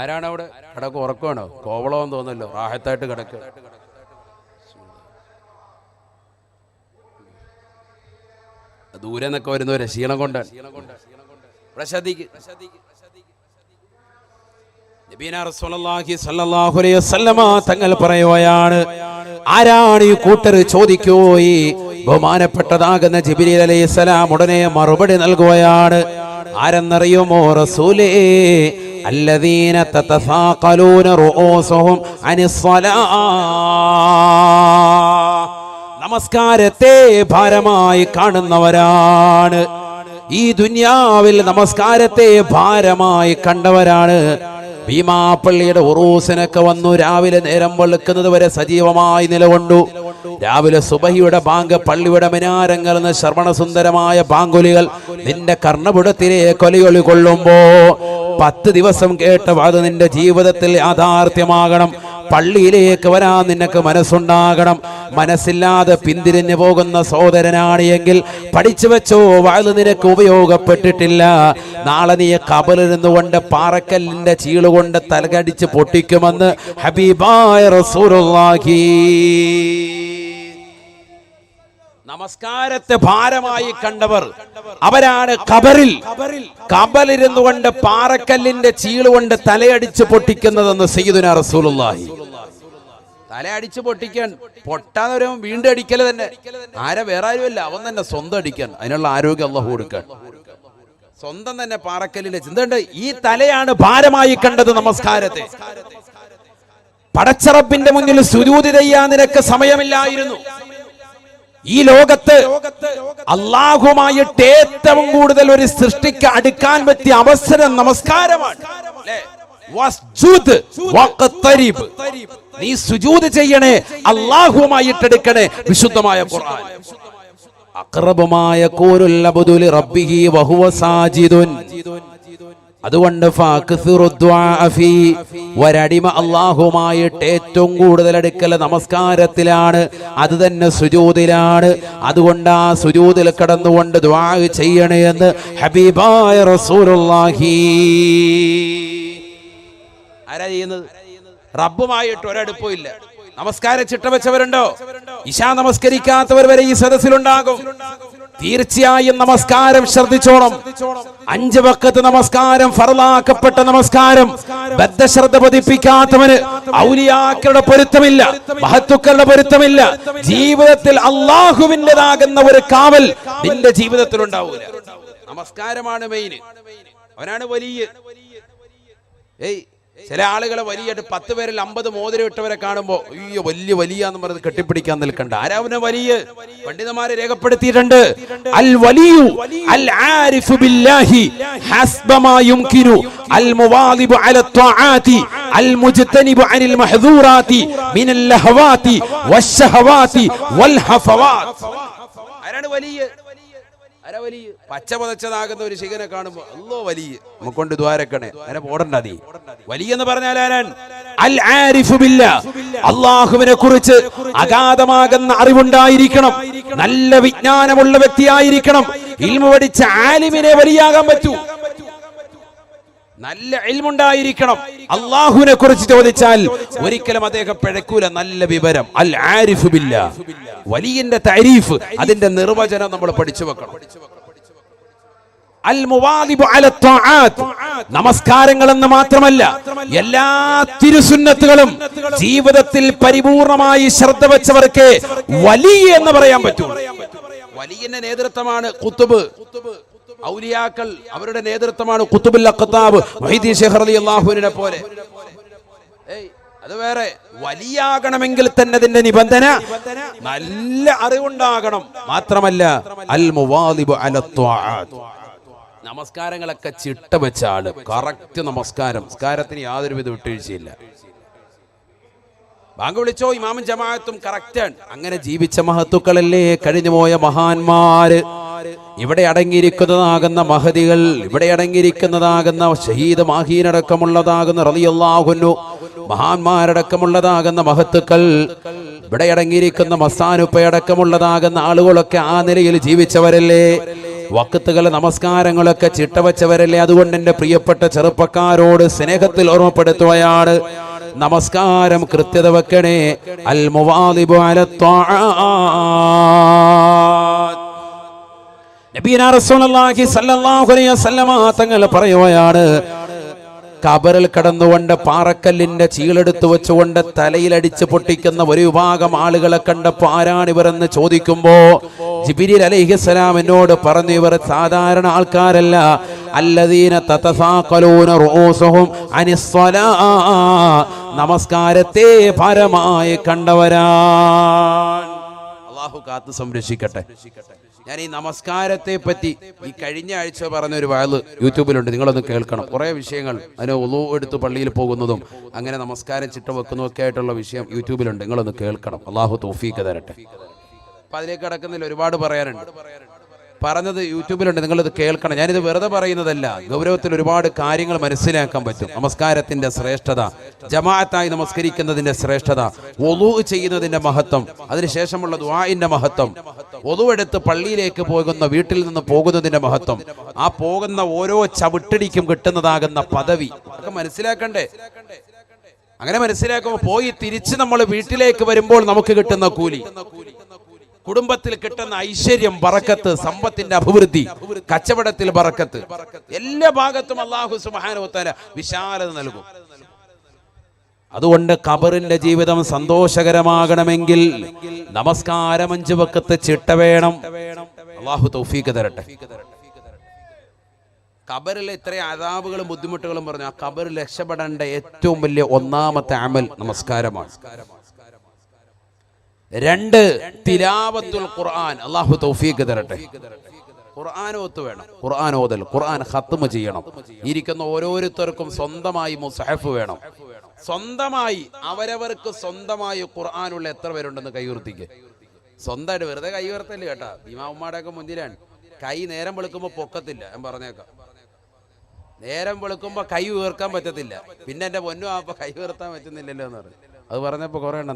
ആരാണ് അവിടെ കിടക്ക്? ഉറക്കമാണോ? കോവളമെന്ന് തോന്നല്ലോ, റാഹത്തായിട്ട് കിടക്ക്. ദൂരെ നിന്നൊക്കെ വരുന്നവരെ ക്ഷീണം കൊണ്ടാണ്. ഇവിടെ ശ്രദ്ധിക്ക്. നബിയുനാ റസൂലുള്ളാഹി സ്വല്ലല്ലാഹു അലൈഹി വസല്ലമ തങ്ങൾ പറയുകയാണ്, ആരാണ് ഈ കൂട്ടർ? ചോദിക്കുകയി ബഹുമാനപ്പെട്ടതാകുന്ന ജിബ്രീൽ അലൈഹിസ്സലാം ഉടനെ മറുപടി നൽകുകയാണ്. ആരെന്നറിയുമോ? റസൂലേ, അല്ലദീന തതസാഖലൂന റൂഊസുഹും അനിസ്സലാ, നമസ്കാരത്തെ ഭാരമായി കാണുന്നവരാണ്. ഈ ദുനിയാവിൽ നമസ്കാരത്തെ ഭാരമായി കണ്ടവരാണ്. ഭീമാപ്പള്ളിയുടെ ഉറൂസിനൊക്കെ വന്നു. രാവിലെ നേരം വെളുക്കുന്നത് വരെ സജീവമായി നിലകൊണ്ടു. രാവിലെ സുബഹിയുടെ ബാങ്ക്, പള്ളിയുടെ മിനാരങ്ങൾ നിന്ന് ശ്രവണസുന്ദരമായ ബാങ്കുലികൾ നിന്റെ കർണപുടത്തിലെ കൊലയൊളി കൊള്ളുമ്പോ 10 ദിവസം കേട്ട അത് നിന്റെ ജീവിതത്തിൽ യാഥാർത്ഥ്യമാകണം. പള്ളിയിലേക്ക് വരാൻ നിനക്ക് മനസ്സുണ്ടാകണം. മനസ്സില്ലാതെ പിന്തിരിഞ്ഞു പോകുന്ന സഹോദരനാണ് എങ്കിൽ പഠിച്ചു വെച്ചോ, വാത് നിനക്ക് ഉപയോഗപ്പെട്ടിട്ടില്ല. നാളെ നീ ഖബറിൽ നിന്നുകൊണ്ട് പാറക്കല്ലിന്റെ ചീളുകൊണ്ട് തലകടിച്ച് പൊട്ടിക്കുമെന്ന് ഹബീബായ റസൂലുള്ളാഹി. നമസ്കാരത്തെ ഭാരമായി കണ്ടവർ അവരാണ് ഖബറിലിരുന്നു കൊണ്ട് പാറക്കല്ലിന്റെ ചീളുകൊണ്ട് തലയടിച്ച് പൊട്ടിക്കുന്നതെന്ന് സയ്യിദുനാ റസൂലുള്ളാഹി. തലയടിച്ച് പൊട്ടിക്കാൻ പൊട്ടാതെ വരുമ്പോൾ വീണ്ടും അടിക്കല് തന്നെ. വേറെ ആരുമല്ല, അവൻ തന്നെ സ്വന്തം അടിക്കാൻ. അതിനുള്ള ആരോഗ്യം അല്ലാഹു കൊടുക്കാൻ. സ്വന്തം തന്നെ പാറക്കല്ലിന്റെ ചിന്തയുണ്ട്. ഈ തലയാണ് ഭാരമായി കണ്ടത് നമസ്കാരത്തെ. പടച്ചറബിന്റെ മുന്നിൽ സുജൂദ് ചെയ്യാൻ നിനക്ക് സമയമില്ലായിരുന്നു. ഈ ലോകത്ത് അല്ലാഹുമായിട്ട് ഏറ്റവും കൂടുതൽ ഒരു സൃഷ്ടിക്ക് അടുക്കാൻ പറ്റിയ അവസരം നമസ്കാരമാണ്. നീ സുജൂദ് ചെയ്യണേ, അല്ലാഹുമായിട്ട് എടുക്കണേ. വിശുദ്ധമായ ഖുർആൻ അഖറബുമായ ഖൂലുൽ അബ്ദുലി റബ്ബിഹി വഹുവ സാജിദുൻ. അതുകൊണ്ട് ഒരടിമ അല്ലാഹുമായിട്ട് ഏറ്റവും കൂടുതൽ അടുക്കൽ നമസ്കാരത്തിലാണ്, അത് തന്നെ സുജൂദിലാണ്. അതുകൊണ്ട് ആ സുജൂദിൽ കിടന്നുകൊണ്ട് ദുആ ചെയ്യണേ എന്ന് ഹബീബായ റസൂലുള്ളാഹി. ആരാ ചെയ്യുന്നത്? റബ്ബുമായിട്ട് ഒരടുപ്പവും ഇല്ല. നമസ്കാരം ചിട്ട വെച്ചവരുണ്ടോ? ഇശാ നമസ്കരിക്കാത്തവർ വരെ ഈ സദസ്സിലുണ്ടാകും. തീർച്ചയായും നമസ്കാരം ശ്രദ്ധിച്ചോണം. 5 വഖത്ത് നമസ്കാരം, ഫർളാക്കപ്പെട്ട നമസ്കാരം ബദ്ധശ്രദ്ധ പതിപ്പിക്കാത്തവന് ഔലിയാക്കളുടെ പൊരുത്തമില്ല, മഹത്തുക്കളുടെ പൊരുത്തമില്ല. ജീവിതത്തിൽ അല്ലാഹുവിൻ്റെതാകുന്ന ഒരു കാവൽ നിന്റെ ജീവിതത്തിൽ ഉണ്ടാവൂല. നമസ്കാരമാണ് മെയിൻ. അവനാണ് വലിയ. ചില ആളുകളെ വലിയ 10 പേരിൽ 50 മോതിരം ഇട്ടവരെ കാണുമ്പോ അയ്യോ വലിയ എന്ന് പറഞ്ഞ് കെട്ടിപ്പിടിക്കാൻ നിൽക്കണ്ട. ആരാവനെ വലിയ? പണ്ഡിതന്മാരെ രേഖപ്പെടുത്തിയിട്ടുണ്ട്. അൽ വലിയു അൽ ആരിഫു ബില്ലാഹി ഹസ്ബമാ യുംകിനു അൽ മുവാദിബു അല ത്വാആതി അൽ മുജ്തനിബു അനിൽ മഹ്ദൂറാതി മിനൽ ലഹവാതി വശഹവാതി വൽ ഹഫവാത്. ആരാണ് വലിയ? പച്ച പതച്ചതാകുന്ന ഒരു ശിഖനെ കാണുമ്പോ അല്ലോ വലിയ നമുക്കൊണ്ട് ദ്വാരക്കണേ, അങ്ങനെ പോടണ്ട. നീ വലിയ എന്ന് പറഞ്ഞാൽ ആരാൻ? അൽ ആരിഫു ബില്ലാഹ്, അല്ലാഹുവിനെ കുറിച്ച് അഗാധമാകുന്ന അറിവുണ്ടായിരിക്കണം. നല്ല വിജ്ഞാനമുള്ള വ്യക്തിയായിരിക്കണം. ഇൽമു പഠിച്ച ആലിമിനെ വലിയാകാൻ പറ്റൂ. നല്ല ഇൽമുണ്ടായിരിക്കണം. അല്ലാഹുവിനെ കുറിച്ച് ചോദിച്ചാൽ ഒരിക്കലും അദ്ദേഹം പിഴക്കൂല. നല്ല വിവരം. അൽ ആരിഫു ബില്ലാഹ്. വലിയന്റെ തഅരീഫ്, അതിന്റെ നിർവചനം നമ്മൾ പഠിച്ചു വെക്കണം. അൽ മുവാദിബു അല ത്വാആത്ത്, നമസ്കാരങ്ങൾ എന്ന് മാത്രമല്ല എല്ലാ തിരുസുന്നത്തുകളും ജീവിതത്തിൽ പരിപൂർണമായി ശ്രദ്ധ വെച്ചവർക്ക് വലിയ എന്ന് പറയാൻ പറ്റൂ. വലിയന്റെ നേതൃത്വമാണ് ഖുത്ബ്. ഔലിയാക്കൾ അവരുടെ നേതൃത്വമാണ് ഖുത്ബുൽ അഖ്താബ് വഹീദി ശൈഖ് റളിയല്ലാഹു അൻഹുവിനെ പോലെ. അത് വേറെ. വലിയാകണമെങ്കിൽ തന്നെ അതിന്റെ നിബന്ധന നല്ല അറിവുണ്ടാകണം. മാത്രമല്ല അൽ മുവാദിബു അല ത്വാആത്ത്, നമസ്കാരങ്ങളൊക്കെ ചിട്ട വെച്ചാണ്. കറക്റ്റ് നമസ്കാരത്തിന് യാതൊരുവിധ വിട്ടുവീഴ്ചയില്ല. ബാങ്ക് വിളിച്ചോ, ഇമാമും ജമാഅത്തും കറക്റ്റാണ്. അങ്ങനെ ജീവിച്ച മഹത്തുക്കളല്ലേ കഴിഞ്ഞുപോയ മഹാന്മാര്. ഇവിടെ അടങ്ങിയിരിക്കുന്നതാകുന്ന മഹദികൾ, ഇവിടെ അടങ്ങിയിരിക്കുന്നതാകുന്ന ഷഹീദ് മാഹീനടക്കമുള്ളതാകുന്ന റളിയല്ലാഹു അൻഹു മഹാന്മാരടക്കമുള്ളതാകുന്ന മഹത്തുക്കൾ, ഇവിടെ അടങ്ങിയിരിക്കുന്ന മസ്താനുപ്പയടക്കമുള്ളതാകുന്ന ആളുകളൊക്കെ ആ നിലയിൽ ജീവിച്ചവരല്ലേ. വഖത്തുകൾ നമസ്കാരങ്ങളൊക്കെ ചിട്ടവച്ചവരല്ലേ. അതുകൊണ്ട് എൻ്റെ പ്രിയപ്പെട്ട ചെറുപ്പക്കാരോട് സ്നേഹത്തിൽ ഓർമ്മപ്പെടുത്തുകയാണ്, നമസ്കാരം കൃത്യത വെക്കണേ. അൽ മുവാദിബു അല ത്വാആത്ത്. നബിയുനാ റസൂലുള്ളാഹി സ്വല്ലല്ലാഹു അലൈഹി വസല്ലമ തങ്ങൾ പറയുകയാണ്, ഖബറിൽ കടന്നുകൊണ്ട് പാറക്കല്ലിന്റെ ചീളെടുത്തു വെച്ചുകൊണ്ട് തലയിലടിച്ച് പൊട്ടിക്കുന്ന ഒരു വിഭാഗം ആളുകളെ കണ്ടപ്പോൾ ആരാണിവരെന്ന് ചോദിക്കുമ്പോ ജിബ്രീൽ അലൈഹിസ്സലാം എന്നോട് പറഞ്ഞു, ഇവർ സാധാരണ ആൾക്കാരല്ല. അല്ലദീന തതസാഖലൂന റൂസുഹും അനിസ്സലാ, നമസ്കാരത്തെ ഭാരമായി കണ്ടവരാണ്. അള്ളാഹു കാത്തു സംരക്ഷിക്കട്ടെ. ഞാൻ ഈ നമസ്കാരത്തെ പറ്റി ഈ കഴിഞ്ഞ ആഴ്ച പറഞ്ഞൊരു വഅദ് യൂട്യൂബിലുണ്ട്, നിങ്ങളൊന്ന് കേൾക്കണം. കുറേ വിഷയങ്ങൾ, അതിന് ഉളൂ എടുത്ത് പള്ളിയിൽ പോകുന്നതും അങ്ങനെ നമസ്കാരം ചിട്ട വെക്കുന്നതും ഒക്കെ ആയിട്ടുള്ള വിഷയം യൂട്യൂബിലുണ്ട്, നിങ്ങളൊന്ന് കേൾക്കണം. അള്ളാഹു തൗഫീഖ് തരട്ടെ. അപ്പം അതിലേക്ക് കടക്കുന്നില്ല, ഒരുപാട് പറയാനുണ്ട്. പറഞ്ഞത് യൂട്യൂബിലുണ്ട്, നിങ്ങളിത് കേൾക്കണം. ഞാനിത് വെറുതെ പറയുന്നതല്ല, ഗൗരവത്തിൽ ഒരുപാട് കാര്യങ്ങൾ മനസ്സിലാക്കാൻ പറ്റും. നമസ്കാരത്തിന്റെ ശ്രേഷ്ഠത, ജമാഅത്തായി നമസ്കരിക്കുന്നതിന്റെ ശ്രേഷ്ഠത, വുളൂ ചെയ്യുന്നതിന്റെ മഹത്വം, അതിനുശേഷമുള്ള ദുആഇന്റെ മഹത്വം, വുളൂ എടുത്ത് പള്ളിയിലേക്ക് പോകുന്ന, വീട്ടിൽ നിന്ന് പോകുന്നതിന്റെ മഹത്വം, ആ പോകുന്ന ഓരോ ചവിട്ടടിക്കും കിട്ടുന്നതാകുന്ന പദവി ഒക്കെ മനസ്സിലാക്കണ്ടേ? അങ്ങനെ മനസ്സിലാക്കുമ്പോൾ പോയി തിരിച്ച് നമ്മൾ വീട്ടിലേക്ക് വരുമ്പോൾ നമുക്ക് കിട്ടുന്ന കൂലി, കുടുംബത്തിൽ കിട്ടുന്ന ഐശ്വര്യം, ബറക്കത്ത്, സമ്പത്തിന്റെ അഭിവൃദ്ധി, കച്ചവടത്തിൽ ബറക്കത്ത്, എല്ലാ ഭാഗത്തും അല്ലാഹു സുബ്ഹാനഹു വ തആല വിശാലത നൽകും. അതുകൊണ്ട് ഖബറിന്റെ ജീവിതം സന്തോഷകരമാകണമെങ്കിൽ നമസ്കാരം 5 വഖത്ത് ചിട്ട വേണം. അല്ലാഹു തൗഫീഖ് തരട്ടെ. ഖബറിലെ ഇത്രയും അദാബുകളും ബുദ്ധിമുട്ടുകളും പറഞ്ഞു, ആ ഖബറിൽ രക്ഷപ്പെടേണ്ട ഏറ്റവും വലിയ ഒന്നാമത്തെ അമൽ നമസ്കാരമാണ്. 2 തിലാവത്തുൽ ഖുർആൻ. അല്ലാഹു തൗഫീഖ് തരട്ടെ. ഖുർആൻ ഓത്ത് വേണം, ഖുർആൻ ഓതൽ, ഖുർആൻ ഖത്മ ചെയ്യണം. ഇരിക്കുന്ന ഓരോരുത്തർക്കും സ്വന്തമായി മുസ്ഹഫ് വേണം. സ്വന്തമായി അവരവർക്ക് സ്വന്തമായി ഖുർആനുള്ള എത്ര പേരുണ്ടെന്ന് കൈയുയർത്തിക്ക്. സ്വന്തമായിട്ട് വെറുതെ കൈയുയർത്തല്ലേ കേട്ടാ, ഇമാമുമാരുടെ ഒക്കെ മുന്നിലാണ്. കൈ നേരം വെളുക്കുമ്പോൾ പൊക്കത്തില്ല, ഞാൻ പറഞ്ഞേക്കാം. നേരം വെളുക്കുമ്പോൾ കൈ ഉയർക്കാൻ പറ്റത്തില്ല. പിന്നെ എൻ്റെ പൊന്നു കൈ ഉയർത്താൻ പറ്റുന്നില്ലല്ലോ എന്ന് പറഞ്ഞു. അത് പറഞ്ഞപ്പോൾ കുറേ എണ്ണം